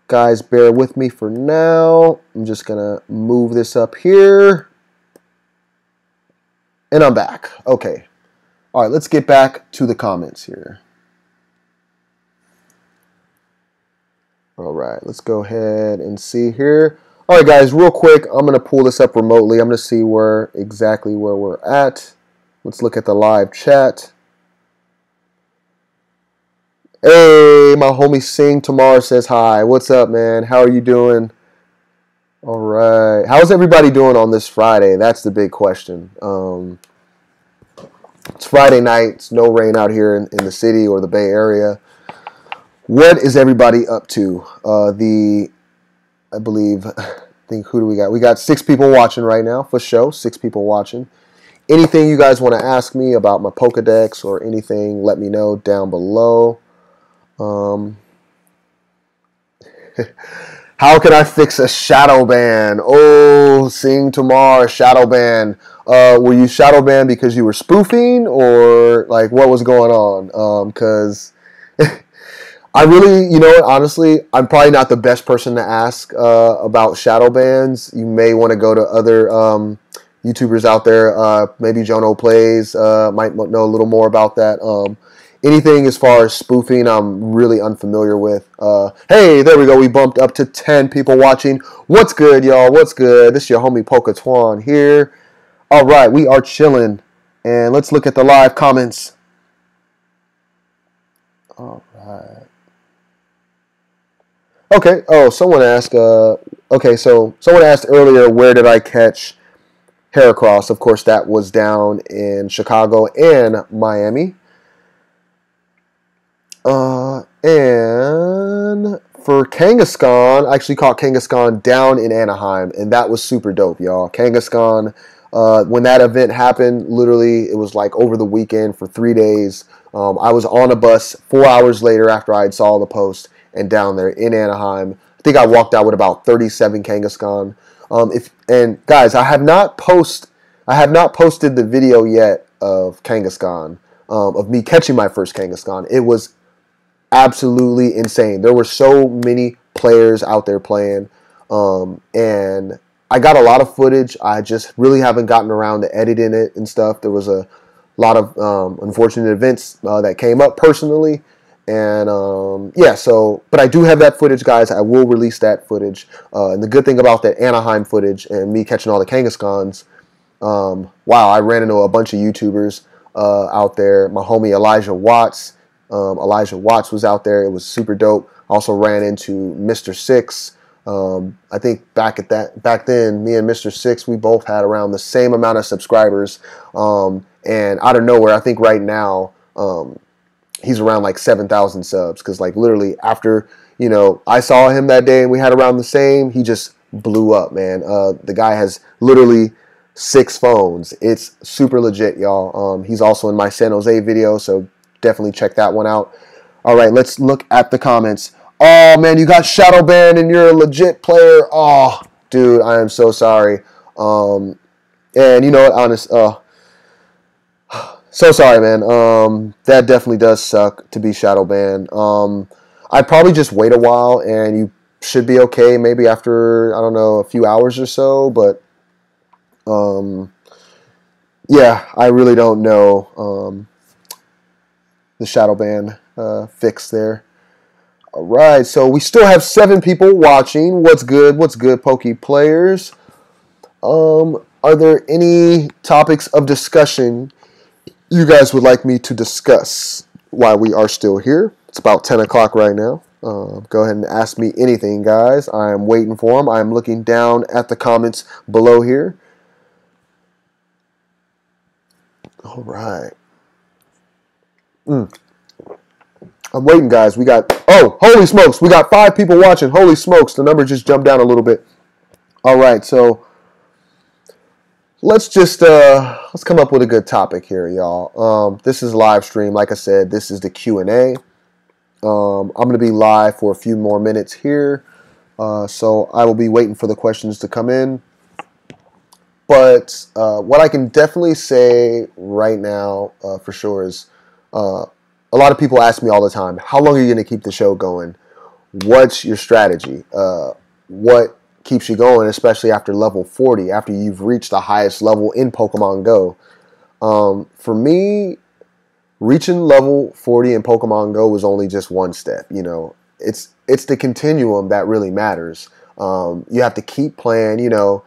Guys, bear with me for now. I'm just going to move this up here. And I'm back. Okay. All right, let's get back to the comments here. All right, let's go ahead and see here. All right, guys, real quick, I'm going to pull this up remotely. I'm going to see exactly where we're at. Let's look at the live chat. Hey, my homie Sing Tamar says hi. What's up, man? How are you doing? All right. How's everybody doing on this Friday? That's the big question. It's Friday night. It's no rain out here in the city or the Bay Area. What is everybody up to? I think, who do we got? We got 6 people watching right now, for sure. 6 people watching. Anything you guys want to ask me about my Pokedex or anything, let me know down below. How can I fix a shadow ban? Oh, Sing Tamar, shadow ban. Were you shadow banned because you were spoofing, or like what was going on? Because I really, you know what, honestly, I'm probably not the best person to ask about shadow bans. You may want to go to other YouTubers out there. Maybe Jono Plays might know a little more about that. anything as far as spoofing, I'm really unfamiliar with. Hey, there we go. We bumped up to 10 people watching. What's good, y'all? What's good? This is your homie PokeTwon here. All right, we are chilling. And let's look at the live comments. All right. Okay. Oh, someone asked. Okay, so someone asked earlier, where did I catch Heracross? Of course, that was down in Chicago and Miami. And for Kangaskhan, I actually caught Kangaskhan down in Anaheim, and that was super dope, y'all. Kangaskhan, when that event happened, literally, it was like over the weekend for 3 days. I was on a bus 4 hours later after I saw the post and down there in Anaheim. I think I walked out with about 37 Kangaskhan. And guys, I have not posted the video yet of Kangaskhan, of me catching my first Kangaskhan. It was absolutely insane. There were so many players out there playing, and I got a lot of footage. I just really haven't gotten around to editing it and stuff. There was a lot of unfortunate events that came up personally, and yeah. So, but I do have that footage, guys. I will release that footage. And the good thing about that Anaheim footage and me catching all the Kangaskhan's, wow, I ran into a bunch of YouTubers out there. My homie Elijah Watts. Elijah Watts was out there. It was super dope. Also ran into Mr. Six. I think back then, me and Mr. Six, we both had around the same amount of subscribers. And out of nowhere, I think right now, he's around like 7,000 subs. Because like literally after, I saw him that day and we had around the same, he just blew up, man. The guy has literally 6 phones. It's super legit, y'all. He's also in my San Jose video, so definitely check that one out. All right, let's look at the comments. Oh, man, you got shadow banned and you're a legit player. Oh, dude, I am so sorry. And you know what, so sorry, man. That definitely does suck to be shadow banned. I'd probably just wait a while and you should be okay maybe after, I don't know, a few hours or so. But, yeah, I really don't know the shadow ban fix there. All right, so we still have 7 people watching. What's good? What's good, Poke players? Are there any topics of discussion you guys would like me to discuss while we are still here? It's about 10 o'clock right now. Go ahead and ask me anything, guys. I am waiting for them. I am looking down at the comments below here. All right. I'm waiting, guys. We got, oh, holy smokes. We got 5 people watching. Holy smokes. The number just jumped down a little bit. All right, so let's just, let's come up with a good topic here, y'all. This is live stream. Like I said, this is the Q&A. I'm going to be live for a few more minutes here. So I will be waiting for the questions to come in. But what I can definitely say right now for sure is a lot of people ask me all the time, how long are you going to keep the show going? What's your strategy? What keeps you going, especially after level 40, after you've reached the highest level in Pokemon Go? For me, reaching level 40 in Pokemon Go was only just one step. It's the continuum that really matters. You have to keep playing, you guys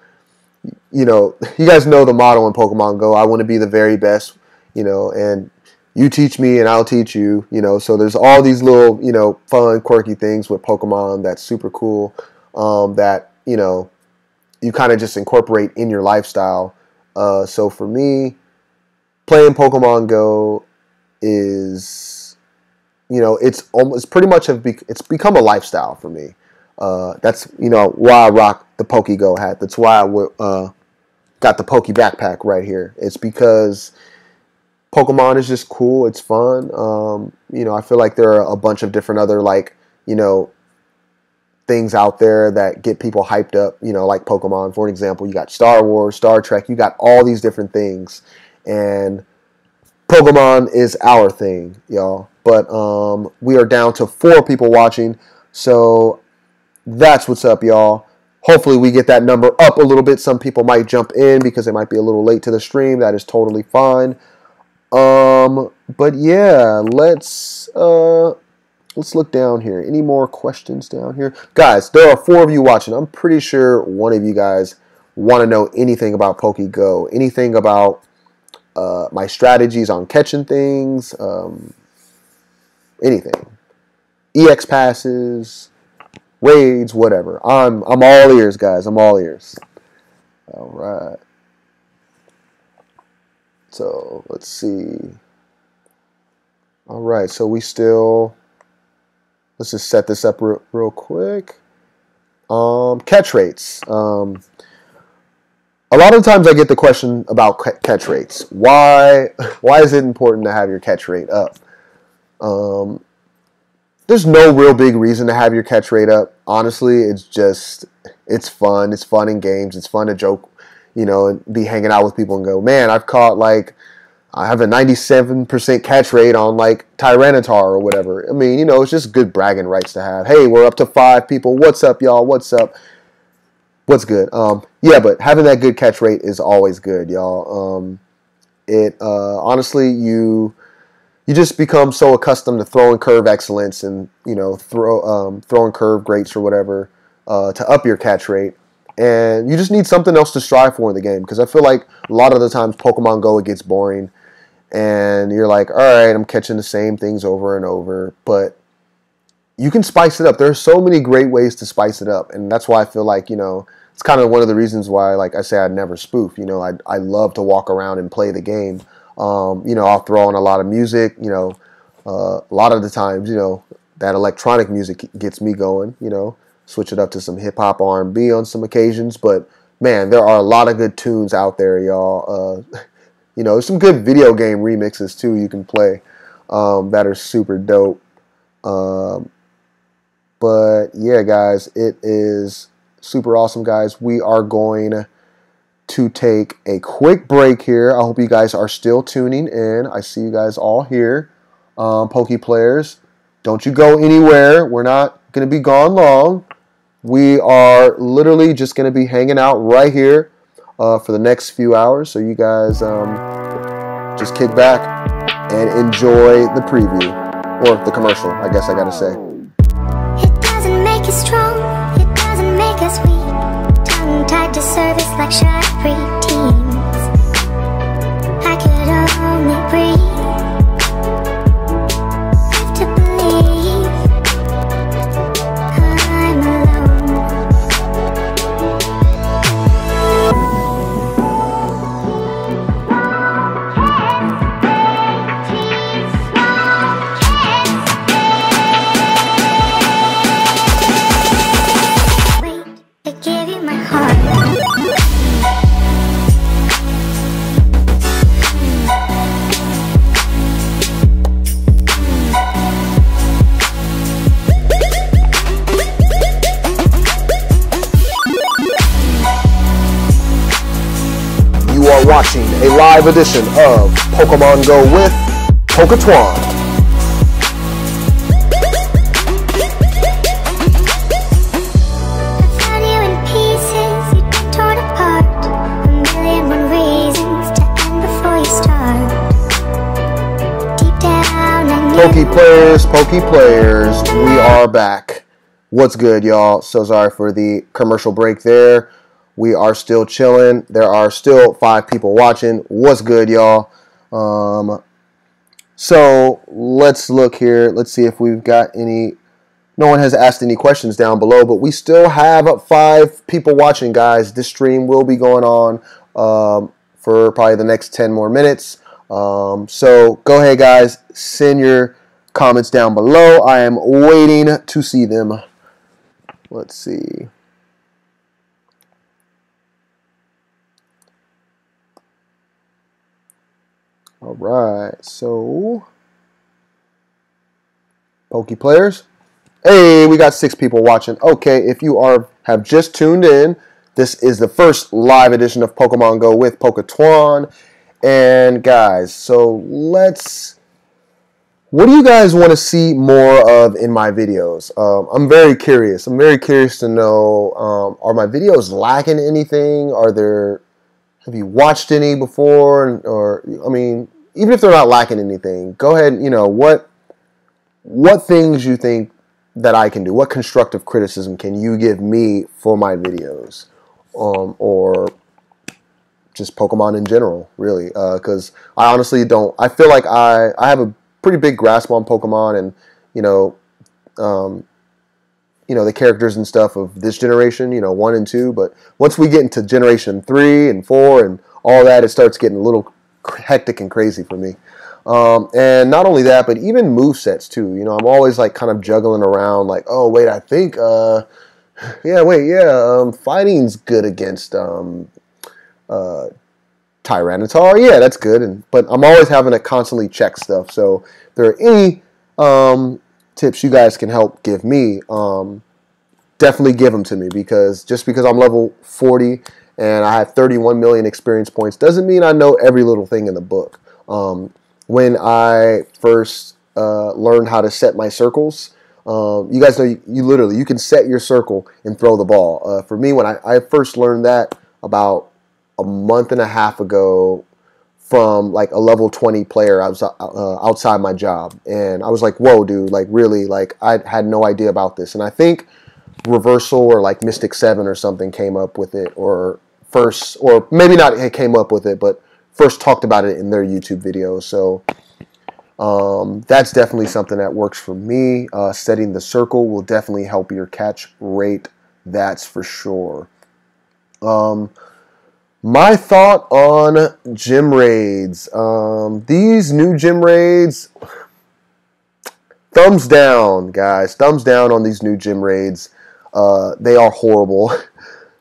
know the motto in Pokemon Go, I want to be the very best, and you teach me and I'll teach you, so there's all these little, fun, quirky things with Pokemon that's super cool, that, you kind of just incorporate in your lifestyle. So for me, playing Pokemon Go is, it's pretty much it's become a lifestyle for me. That's, why I rock the PokeGo hat. That's why I got the Poke backpack right here. It's because Pokemon is just cool. It's fun. I feel like there are a bunch of different other, things out there that get people hyped up, like Pokemon. For example, you got Star Wars, Star Trek. You got all these different things. And Pokemon is our thing, y'all. But we are down to 4 people watching. So that's what's up, y'all. Hopefully we get that number up a little bit. Some people might jump in because they might be a little late to the stream. That is totally fine. But yeah, let's look down here. Any more questions down here? Guys, there are 4 of you watching. I'm pretty sure one of you guys want to know anything about PokeGo, anything about my strategies on catching things, anything. EX passes, raids, whatever. I'm all ears, guys. I'm all ears. All right. So let's see. All right. So we still. Let's just set this up real quick. Catch rates. A lot of times I get the question about catch rates. Why is it important to have your catch rate up? There's no real big reason to have your catch rate up. Honestly, it's fun. It's fun in games. It's fun to joke, and be hanging out with people and go, man, I have a 97% catch rate on Tyranitar or whatever. I mean, it's just good bragging rights to have. Hey, we're up to 5 people. What's up, y'all? What's up? What's good? Yeah, but having that good catch rate is always good, y'all. Honestly, you just become so accustomed to throwing curve excellence and throwing curve greats or whatever to up your catch rate. And you just need something else to strive for in the game, because I feel like a lot of the times Pokemon Go, it gets boring. And you're like, all right, I'm catching the same things over and over. But you can spice it up. There's so many great ways to spice it up. And that's why I feel like, it's kind of one of the reasons why, like I say, I never spoof. I love to walk around and play the game. I'll throw on a lot of music. A lot of the times, that electronic music gets me going. Switch it up to some hip-hop, R&B on some occasions. But, man, there are a lot of good tunes out there, y'all. There's some good video game remixes, too, you can play that are super dope. But, yeah, guys, it is super awesome, guys. We are going to take a quick break here. I hope you guys are still tuning in. I see you guys all here. Poke Players, don't you go anywhere. We're not going to be gone long. We are literally just going to be hanging out right here for the next few hours. So you guys just kick back and enjoy the preview, or the commercial, I guess I got to say. It doesn't make us strong, it doesn't make us weak. Tongue-tied to service like shy preteens. I could only breathe. Live to believe I'm alone. Wait, I gave you my heart. You are watching a live edition of Pokemon Go with PokeTwon. I found you in pieces, you've been torn apart. A million one reasons to end before you start. Deep down I knew Poke Players, we are back. What's good, y'all? So sorry for the commercial break there. We are still chilling. There are still 5 people watching. What's good, y'all? So let's look here. Let's see if we've got any. No one has asked any questions down below, but we still have 5 people watching, guys. This stream will be going on for probably the next 10 more minutes. So go ahead, guys. Send your comments down below. I am waiting to see them. Let's see. All right, so Poke Players. Hey, we got 6 people watching. Okay, if you have just tuned in, this is the first live edition of Pokemon Go with PokeTwon. And guys, so what do you guys want to see more of in my videos? I'm very curious. I'm very curious to know, are my videos lacking anything? Have you watched any before? Or, I mean, even if they're not lacking anything, go ahead. What things you think that I can do? What constructive criticism can you give me for my videos, or just Pokemon in general, really? Because I honestly don't. I feel like I have a pretty big grasp on Pokemon, and you know, um, the characters and stuff of this generation, 1 and 2. But once we get into generation 3 and 4 and all that, it starts getting a little hectic and crazy for me. And not only that, but even move sets too. I'm always like kind of juggling around, like, oh wait, I think, fighting's good against Tyranitar. Yeah, that's good. But I'm always having to constantly check stuff. So if there are any tips you guys can help give me, definitely give them to me, because just because I'm level 40 and I have 31 million experience points doesn't mean I know every little thing in the book. When I first learned how to set my circles, you guys know you can set your circle and throw the ball. For me, when I first learned that about a month and a half ago from like a level 20 player, I was outside my job, and I was like, whoa, dude, like really, like I had no idea about this. And I think Reversal or like Mystic 7 or something came up with it, or maybe not it came up with it, but first talked about it in their YouTube video. So that's definitely something that works for me. Setting the circle will definitely help your catch rate, that's for sure. My thought on gym raids. These new gym raids, thumbs down, guys. Thumbs down on these new gym raids. They are horrible.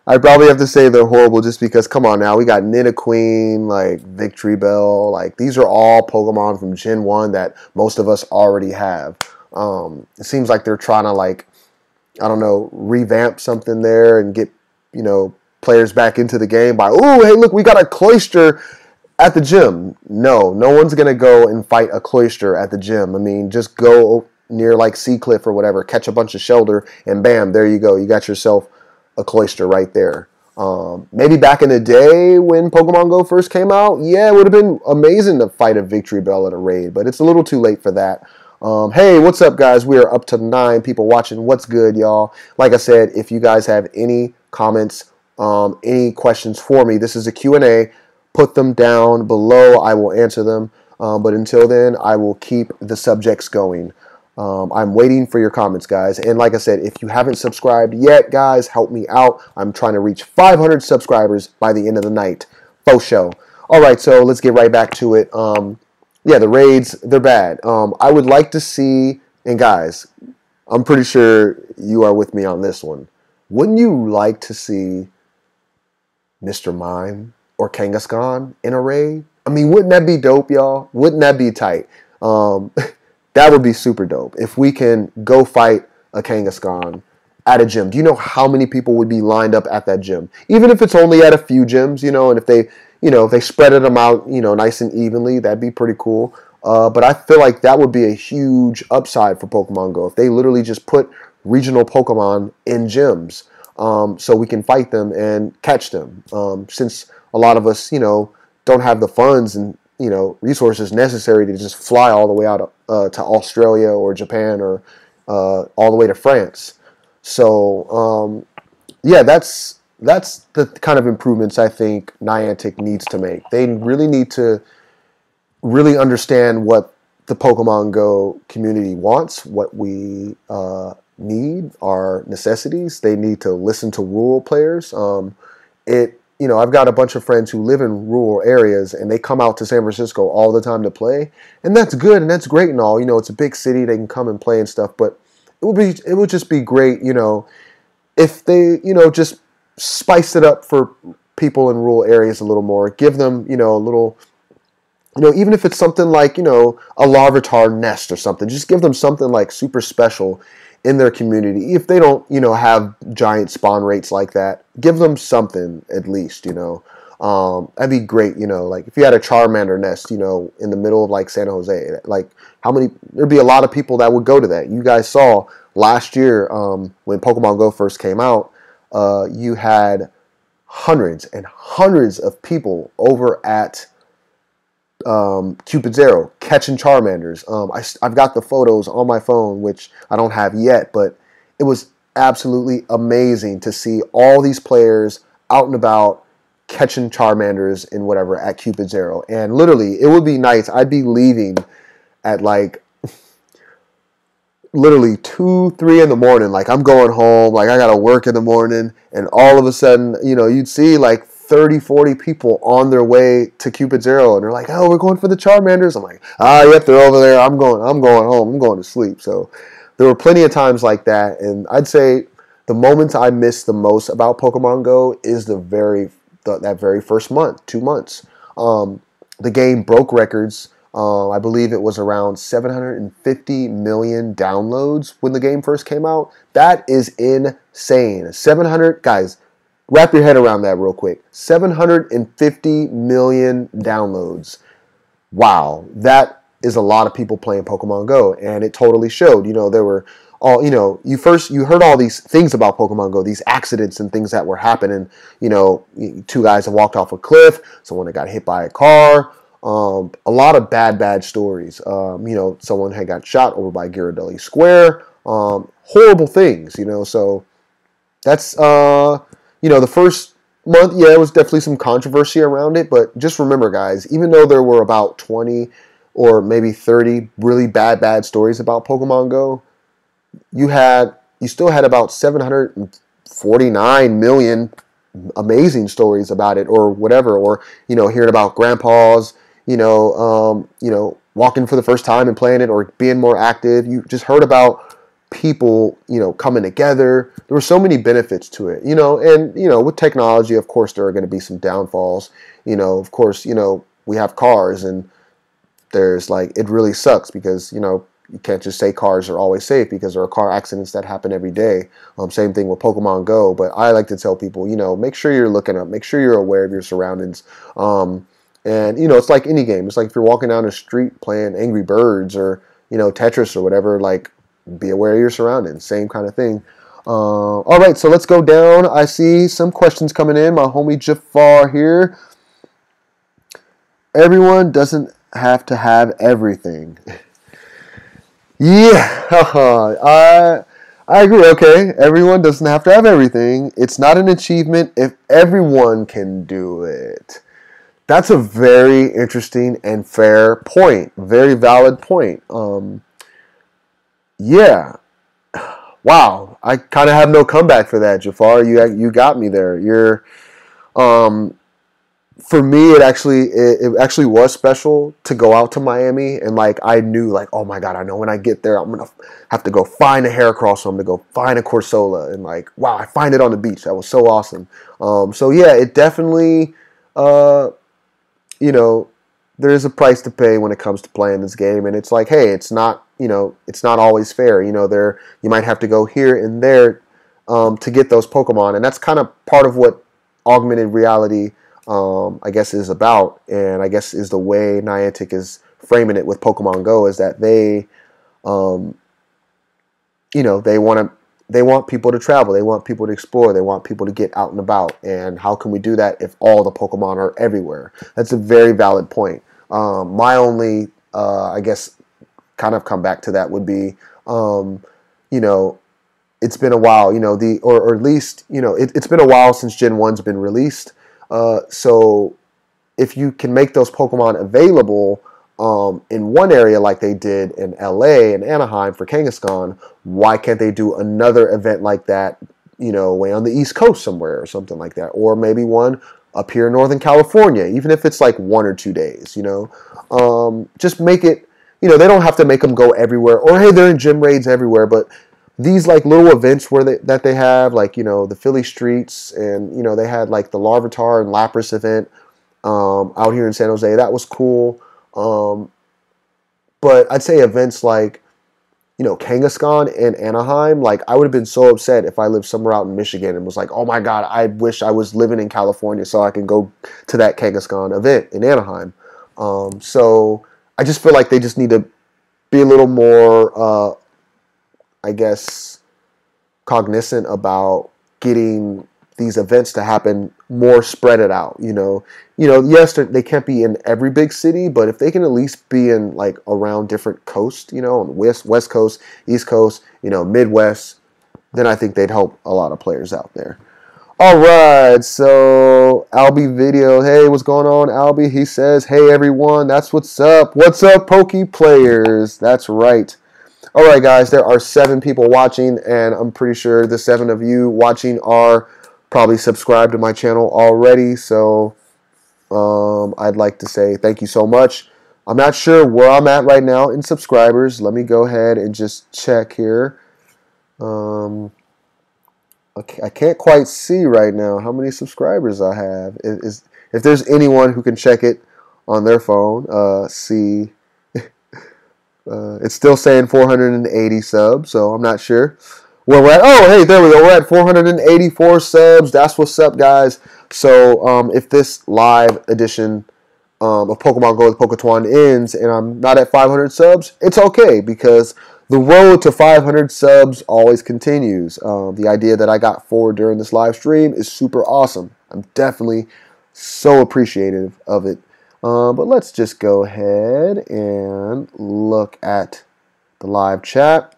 I probably have to say they're horrible just because, come on now, we got Nidoqueen, like Victory Bell. Like, these are all Pokemon from Gen 1 that most of us already have. It seems like they're trying to, like, I don't know, revamp something there and get, players back into the game by, ooh, hey, look, we got a Cloyster at the gym. No one's going to go and fight a Cloyster at the gym. I mean, just go near, like, Sea Cliff or whatever, catch a bunch of Shelter, and bam, there you go. You got yourself a Cloyster right there. Maybe back in the day when Pokemon Go first came out, yeah, it would have been amazing to fight a Victory Bell at a raid, but it's a little too late for that. Hey, what's up, guys? We are up to 9 people watching. What's good, y'all? Like I said, if you guys have any comments, any questions for me, this is a Q&A. Put them down below. I will answer them. But until then, I will keep the subjects going. I'm waiting for your comments, guys. And like I said, if you haven't subscribed yet, guys, help me out. I'm trying to reach 500 subscribers by the end of the night. Faux show. All right, so let's get right back to it. Yeah, the raids, they're bad. I would like to see, and guys, I'm pretty sure you are with me on this one. Wouldn't you like to see Mr. Mime or Kangaskhan in a raid? I mean, wouldn't that be dope, y'all? Wouldn't that be tight? That would be super dope if we can go fight a Kangaskhan at a gym. Do you know how many people would be lined up at that gym? Even if it's only at a few gyms, and if they spread them out, nice and evenly, that'd be pretty cool. But I feel like that would be a huge upside for Pokemon Go if they literally just put regional Pokemon in gyms, so we can fight them and catch them. Since a lot of us, don't have the funds and resources necessary to just fly all the way out to Australia or Japan or all the way to France. So yeah, that's the kind of improvements I think Niantic needs to make. They really need to really understand what the Pokemon Go community wants, what we need, our necessities. They need to listen to rural players. I've got a bunch of friends who live in rural areas, and they come out to San Francisco all the time to play, and that's good and that's great and all. It's a big city; they can come and play and stuff. But it would just be great, if they, just spice it up for people in rural areas a little more. Give them, a little, even if it's something like, a Larvitar nest or something. Just give them something like super special in their community. If they don't, have giant spawn rates like that, give them something at least, that'd be great, like if you had a Charmander nest, in the middle of like San Jose, like there'd be a lot of people that would go to that. You guys saw last year, when Pokemon Go first came out, you had hundreds and hundreds of people over at Cupid Zero, catching Charmanders. I've got the photos on my phone, which I don't have yet, but it was absolutely amazing to see all these players out and about catching Charmanders and whatever at Cupid Zero. And literally, it would be nights I'd be leaving at like literally 2, 3 in the morning. Like I'm going home, like I gotta work in the morning, and all of a sudden, you'd see like 30, 40 people on their way to Cupid Zero, and they're like, "Oh, we're going for the Charmanders." I'm like, yep, they're over there. I'm going home. I'm going to sleep. So there were plenty of times like that, and I'd say the moments I miss the most about Pokemon Go is that very first month, 2 months. The game broke records. I believe it was around 750 million downloads when the game first came out. That is insane. 700, guys, wrap your head around that real quick. 750 million downloads. Wow, that is a lot of people playing Pokemon Go, and it totally showed. There were all, you heard all these things about Pokemon Go, these accidents and things that were happening. 2 guys that walked off a cliff, someone that got hit by a car. A lot of bad stories. Someone had got shot over by Ghirardelli Square. Horrible things. So that's the first month. Yeah, it was definitely some controversy around it. But just remember, guys, even though there were about 20 or maybe 30 really bad stories about Pokemon Go, you still had about 749 million amazing stories about it, or whatever, or hearing about grandpas walking for the first time and playing it, or being more active. You just heard about people coming together. There were so many benefits to it, and with technology, of course, there are going to be some downfalls. Of course, we have cars, and there's it really sucks because you can't just say cars are always safe, because there are car accidents that happen every day. Same thing with Pokemon Go. But I like to tell people, make sure you're looking up, make sure you're aware of your surroundings. And it's like any game. It's like if you're walking down the street playing Angry Birds or Tetris or whatever, be aware of your surroundings. Same kind of thing. All right, so let's go down. I see some questions coming in. My homie Jafar here. Everyone doesn't have to have everything. Yeah, I agree. Okay, everyone doesn't have to have everything. It's not an achievement if everyone can do it. That's a very interesting and fair point. Very valid point. Yeah. Wow. I kind of have no comeback for that, Jafar. You got me there. For me, it actually was special to go out to Miami, and I knew oh my God, I know when I get there I'm gonna have to go find a Heracross, so I'm gonna go find a Corsola, and wow, I find it on the beach. That was so awesome. So yeah, it definitely there is a price to pay when it comes to playing this game, and it's hey, it's not always fair. You might have to go here and there to get those Pokemon, and that's kind of part of what augmented reality I guess is about, and I guess is the way Niantic is framing it with Pokemon Go, is that they they want people to travel, they want people to explore, they want people to get out and about. And how can we do that if all the Pokemon are everywhere? That's a very valid point. My only I guess kind of come back to that would be it's been a while, or at least it's been a while since Gen 1's been released. So if you can make those Pokemon available in one area like they did in LA and Anaheim for Kangaskhan, why can't they do another event like that, way on the East Coast somewhere or something like that? Or maybe one up here in Northern California, even if it's 1 or 2 days, just make it, they don't have to make them go everywhere, or hey, they're in gym raids everywhere, but these little events where they have the Philly streets, and they had the Larvitar and Lapras event out here in San Jose. That was cool. But I'd say events Kangaskhan and Anaheim, I would have been so upset if I lived somewhere out in Michigan and was oh my God, I wish I was living in California so I can go to that Kangaskhan event in Anaheim. So I just feel they just need to be a little more I guess, cognizant about getting these events to happen more spread it out. Yes, they can't be in every big city, but if they can at least be in like around different coasts, on the West Coast, East Coast, Midwest, then I think they'd help a lot of players out there. All right, so Albie video. Hey, what's going on, Albie? He says, hey, everyone, that's what's up. What's up, Poke players? That's right. All right, guys, there are 7 people watching, and I'm pretty sure the 7 of you watching are probably subscribed to my channel already, so I'd like to say thank you so much. I'm not sure where I'm at right now in subscribers. Let me go ahead and just check here. I can't quite see right now how many subscribers I have. If there's anyone who can check it on their phone, see. It's still saying 480 subs, so I'm not sure where we're at. Oh, hey, there we go. We're at 484 subs. That's what's up, guys. So if this live edition of Pokemon Go with PokeTwon ends and I'm not at 500 subs, it's okay because the road to 500 subs always continues. The idea that I got forward during this live stream is super awesome. I'm definitely so appreciative of it. But let's just go ahead and look at the live chat.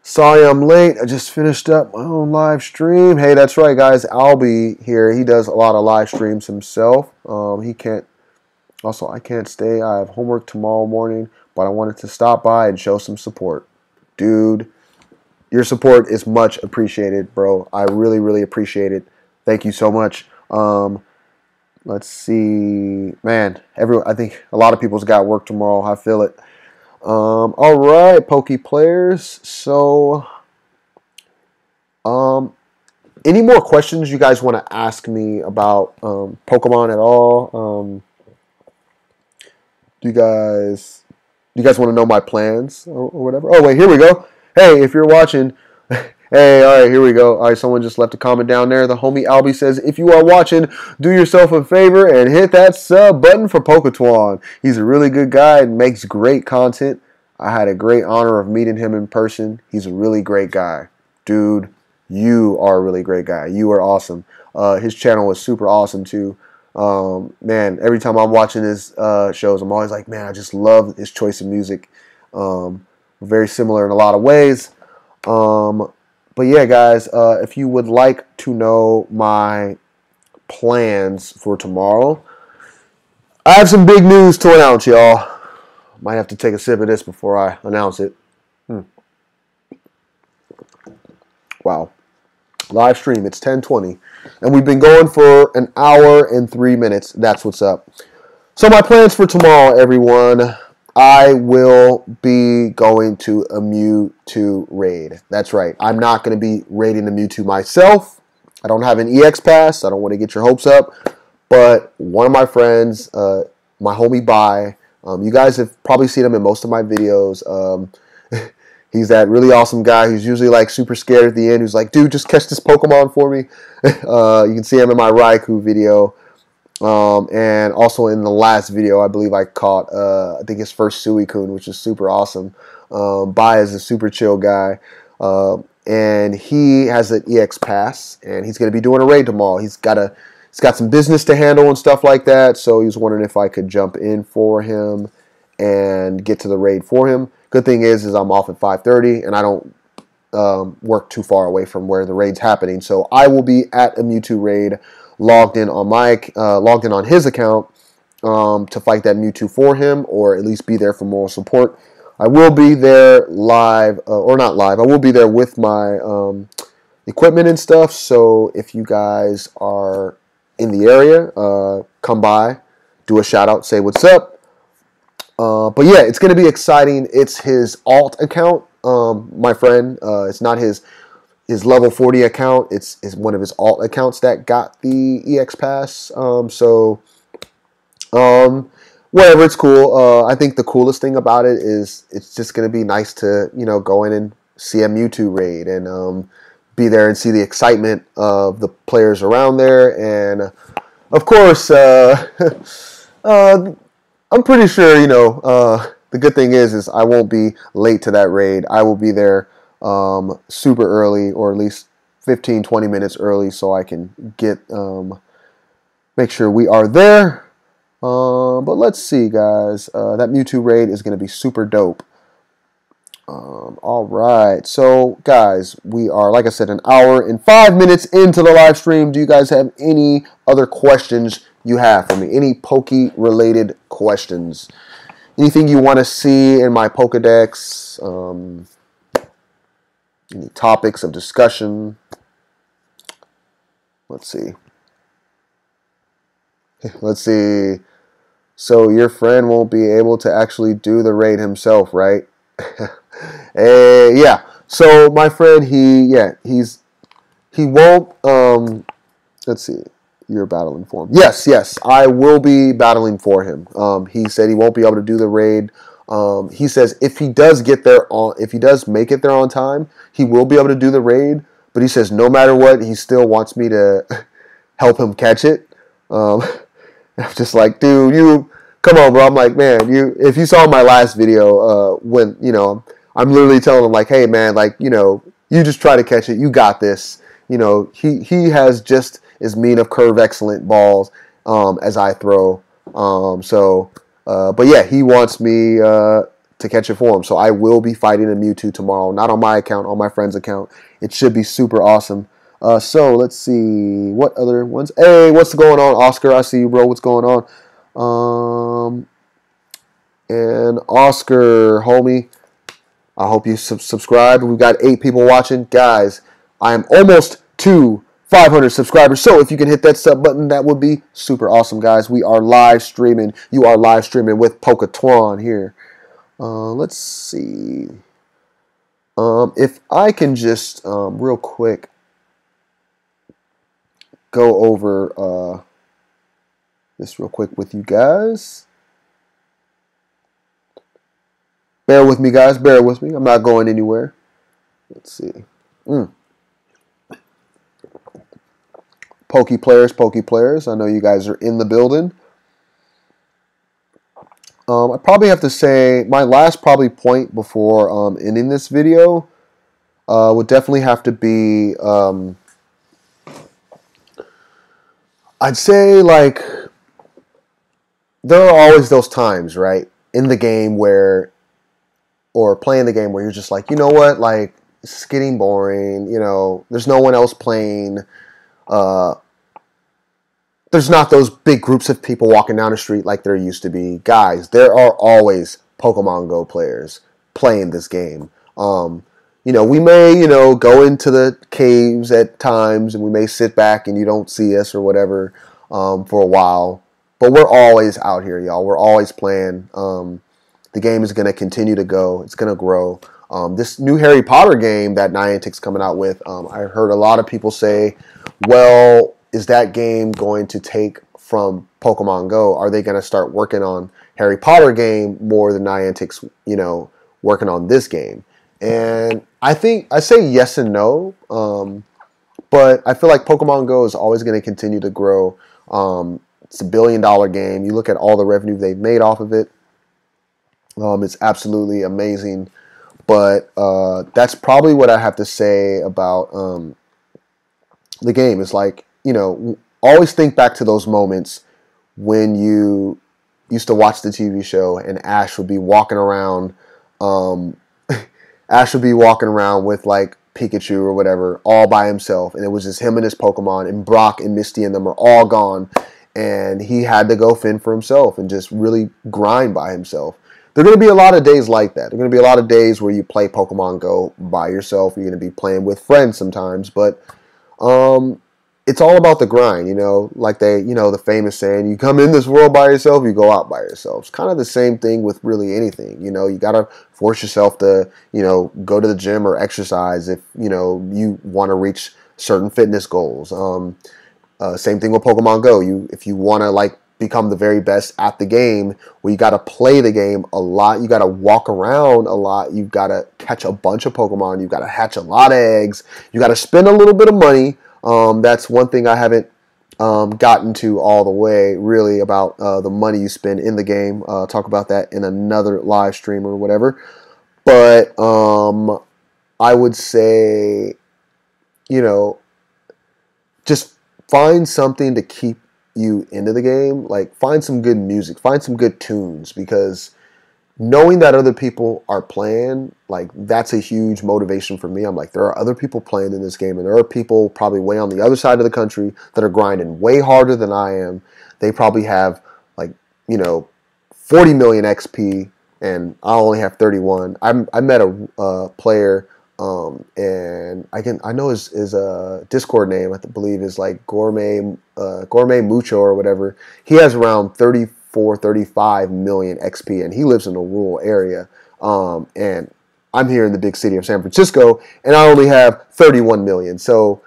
Sorry I'm late. I just finished up my own live stream. Hey, that's right, guys. Albie here. He does a lot of live streams himself. I can't stay. I have homework tomorrow morning, but I wanted to stop by and show some support. Dude, your support is much appreciated, bro. I really, really appreciate it. Thank you so much. Let's see. Man, I think a lot of people's got work tomorrow. I feel it. All right, Poke players. So, any more questions you guys want to ask me about Pokemon at all? Do you guys want to know my plans or whatever? Oh, wait, here we go. Hey, if you're watching, hey, all right, here we go. All right, someone just left a comment down there. The homie Albie says, if you are watching, do yourself a favor and hit that sub button for PokeTwon. He's a really good guy and makes great content. I had a great honor of meeting him in person. He's a really great guy. Dude, you are a really great guy. You are awesome. His channel is super awesome, too. Man, every time I'm watching his shows, I'm always like, man, I just love his choice of music. Very similar in a lot of ways. But yeah, guys, if you would like to know my plans for tomorrow, I have some big news to announce, y'all. Might have to take a sip of this before I announce it. Wow. Live stream, it's 10:20. And we've been going for an hour and 3 minutes. That's what's up. So my plans for tomorrow, everyone. I will be going to a Mewtwo raid. That's right. I'm not going to be raiding a Mewtwo myself. I don't have an EX pass. I don't want to get your hopes up. But one of my friends, my homie Bai, you guys have probably seen him in most of my videos. He's that really awesome guy who's usually like super scared at the end. Who's like, dude, just catch this Pokemon for me. You can see him in my Raikou video. And also in the last video, I believe I caught, I think his first Suicune, which is super awesome. Bai is a super chill guy. And he has an EX pass, and he's going to be doing a raid tomorrow. He's got some business to handle and stuff like that, so he was wondering if I could jump in for him and get to the raid for him. Good thing is I'm off at 5:30, and I don't work too far away from where the raid's happening. So I will be at a Mewtwo raid, logged in on his account to fight that Mewtwo for him, or at least be there for moral support. I will be there live, or not live. I will be there with my equipment and stuff. So if you guys are in the area, come by, do a shout out, say what's up. But yeah, it's going to be exciting. It's his alt account, my friend. It's not his level 40 account. It's one of his alt accounts that got the EX pass. Whatever, it's cool. I think the coolest thing about it is it's just going to be nice to, go in and see a Mewtwo raid and be there and see the excitement of the players around there. And of course, I'm pretty sure, the good thing is I won't be late to that raid. I will be there super early, or at least 15, 20 minutes early so I can get make sure we are there. But let's see, guys. That Mewtwo raid is going to be super dope. All right. So, guys, we are, like I said, an hour and 5 minutes into the live stream. Do you guys have any other questions you have for me? Any Poke-related questions? Anything you want to see in my Pokedex? Any topics of discussion? Let's see. Let's see. So your friend won't be able to actually do the raid himself, right? Yeah. So my friend, he won't. Let's see. You're battling for him. Yes, I will be battling for him. He said he won't be able to do the raid. He says if he does make it there on time, he will be able to do the raid. But he says no matter what, he still wants me to help him catch it. I'm just like, dude, you come on, bro. I'm like, man, if you saw my last video, when I'm literally telling him like, hey, man, like, you just try to catch it. You got this. He has just as mean of curve excellent balls as I throw. But yeah, he wants me to catch it for him. So I will be fighting a Mewtwo tomorrow. Not on my account, on my friend's account. It should be super awesome. So let's see what other ones. Hey, what's going on, Oscar? I see you, bro. What's going on? And Oscar, homie, I hope you subscribed. We've got 8 people watching, guys. I am almost to 500 subscribers. So if you can hit that sub button, that would be super awesome, guys. We are live streaming. You are live streaming with PokeTwon here. Let's see. If I can just real quick go over this real quick with you guys. Bear with me, guys. Bear with me. I'm not going anywhere. Let's see. Poke players. I know you guys are in the building. I probably have to say my last point before ending this video would definitely have to be I'd say, like, there are always those times, right, in the game or playing the game where you're just like, you know what, like, it's getting boring, there's no one else playing, there's not those big groups of people walking down the street like there used to be. Guys, there are always Pokemon Go players playing this game. We may, go into the caves at times and we may sit back and you don't see us or whatever for a while. But we're always out here, y'all. We're always playing. The game is going to continue to go. It's going to grow. This new Harry Potter game that Niantic's coming out with, I heard a lot of people say, well, is that game going to take from Pokemon Go? Are they going to start working on Harry Potter game more than Niantic's, working on this game? And I say yes and no, but I feel like Pokemon Go is always going to continue to grow. It's $1 billion game. You look at all the revenue they've made off of it. It's absolutely amazing. But that's probably what I have to say about the game. It's like, always think back to those moments when you used to watch the TV show and Ash would be walking around. Ash would be walking around with like Pikachu or whatever all by himself, and it was just him and his Pokemon, and Brock and Misty and them are all gone, and he had to go fend for himself and just really grind by himself. There are going to be a lot of days like that. There are going to be a lot of days where you play Pokemon Go by yourself. You're going to be playing with friends sometimes, but it's all about the grind, like the famous saying, you come in this world by yourself, you go out by yourself. It's kind of the same thing with really anything. You got to force yourself to, go to the gym or exercise if, you want to reach certain fitness goals. Same thing with Pokemon Go. If you want to like become the very best at the game, well, you got to play the game a lot. You got to walk around a lot. You've got to catch a bunch of Pokemon. You've got to hatch a lot of eggs. You got to spend a little bit of money. That's one thing I haven't gotten to all the way, really, about the money you spend in the game. Talk about that in another live stream or whatever. But I would say you know, just find something to keep you into the game. Like, find some good music, find some good tunes, because knowing that other people are playing, like, that's a huge motivation for me. I'm like, there are other people playing in this game, and there are people probably way on the other side of the country that are grinding way harder than I am. They probably have, like, 40 million XP, and I only have 31. I met a player, and I know his Discord name, I believe, is like Gourmet Mucho or whatever. He has around 34, 35 million XP, and he lives in a rural area. And I'm here in the big city of San Francisco, and I only have 31 million. So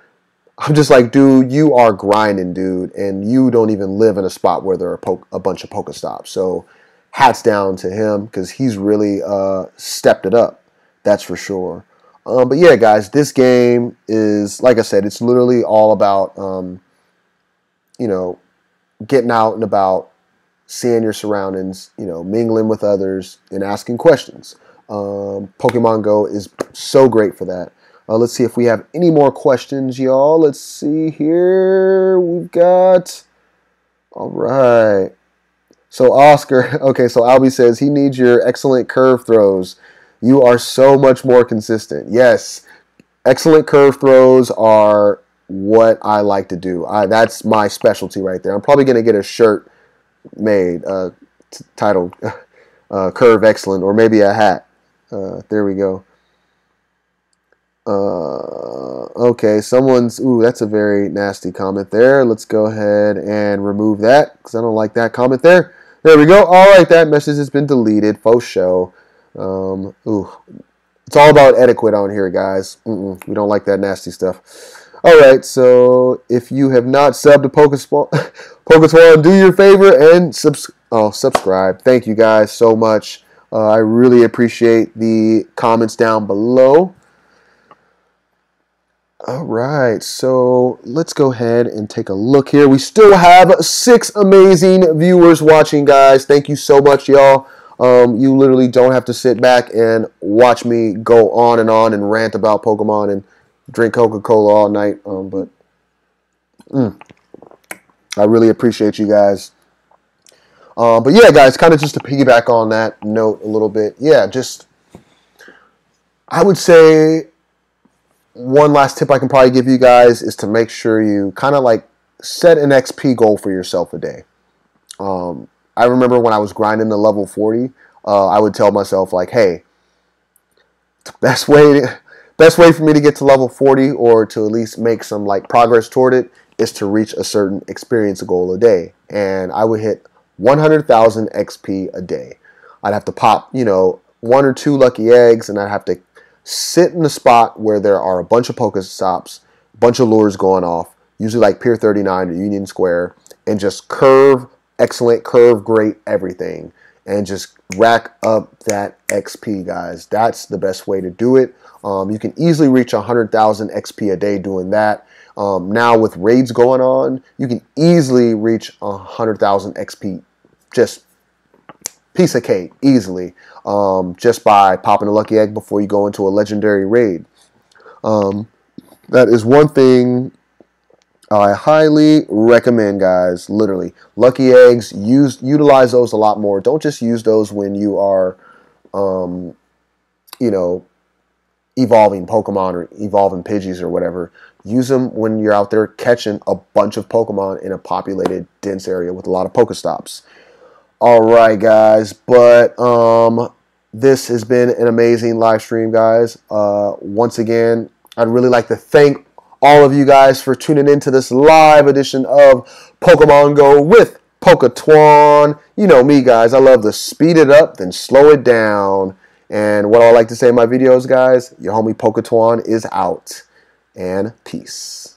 I'm just like, dude, you are grinding, dude, and you don't even live in a spot where there are a bunch of Pokestops. So hats down to him, because he's really stepped it up. That's for sure. But yeah, guys, this game is, like I said, it's literally all about, getting out and about, seeing your surroundings, mingling with others, and asking questions. Pokemon Go is so great for that. Let's see if we have any more questions, y'all. Let's see here. We've got, all right. So Oscar, okay, so Albie says he needs your excellent curve throws. You are so much more consistent. Yes, excellent curve throws are what I like to do. That's my specialty right there. I'm probably going to get a shirt made titled Curve Excellent, or maybe a hat. There we go. Okay, that's a very nasty comment there. Let's go ahead and remove that, because I don't like that comment there. There we go. All right, that message has been deleted. Faux show. It's all about etiquette on here, guys. We don't like that nasty stuff. All right, so if you have not subbed to PokeTwon, do your favor and subscribe. Thank you guys so much. I really appreciate the comments down below. All right, so let's go ahead and take a look here. We still have 6 amazing viewers watching, guys. Thank you so much, y'all. You literally don't have to sit back and watch me go on and rant about Pokemon and drink Coca-Cola all night. But I really appreciate you guys. But yeah, guys, kind of just to piggyback on that note a little bit. Yeah, I would say one last tip I can probably give you guys is to make sure you kind of like set an XP goal for yourself a day. I remember when I was grinding to level 40, I would tell myself like, hey, the best way for me to get to level 40, or to at least make some like progress toward it, is to reach a certain experience goal a day. And I would hit 100,000 XP a day. I'd have to pop, 1 or 2 lucky eggs, and I'd have to sit in a spot where there are a bunch of Pokestops, a bunch of lures going off, usually like Pier 39 or Union Square, and just curve excellent, curve great everything, and just rack up that XP, guys. That's the best way to do it. You can easily reach 100,000 XP a day doing that. Now with raids going on, you can easily reach 100,000 XP, just piece of cake, easily, just by popping a lucky egg before you go into a legendary raid. That is one thing I highly recommend, guys. Literally, lucky eggs, utilize those a lot more. Don't just use those when you are, evolving Pokemon or evolving Pidgeys or whatever. Use them when you're out there catching a bunch of Pokemon in a populated, dense area with a lot of Pokestops. All right, guys, but this has been an amazing live stream, guys. Once again, I'd really like to thank all of you guys for tuning into this live edition of Pokemon Go with PokeTwon. You know me, guys. I love to speed it up, then slow it down. And what I like to say in my videos, guys, your homie PokeTwon is out. And peace.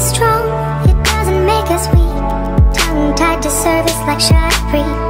Strong, it doesn't make us weak. Tongue tied to service like shy free.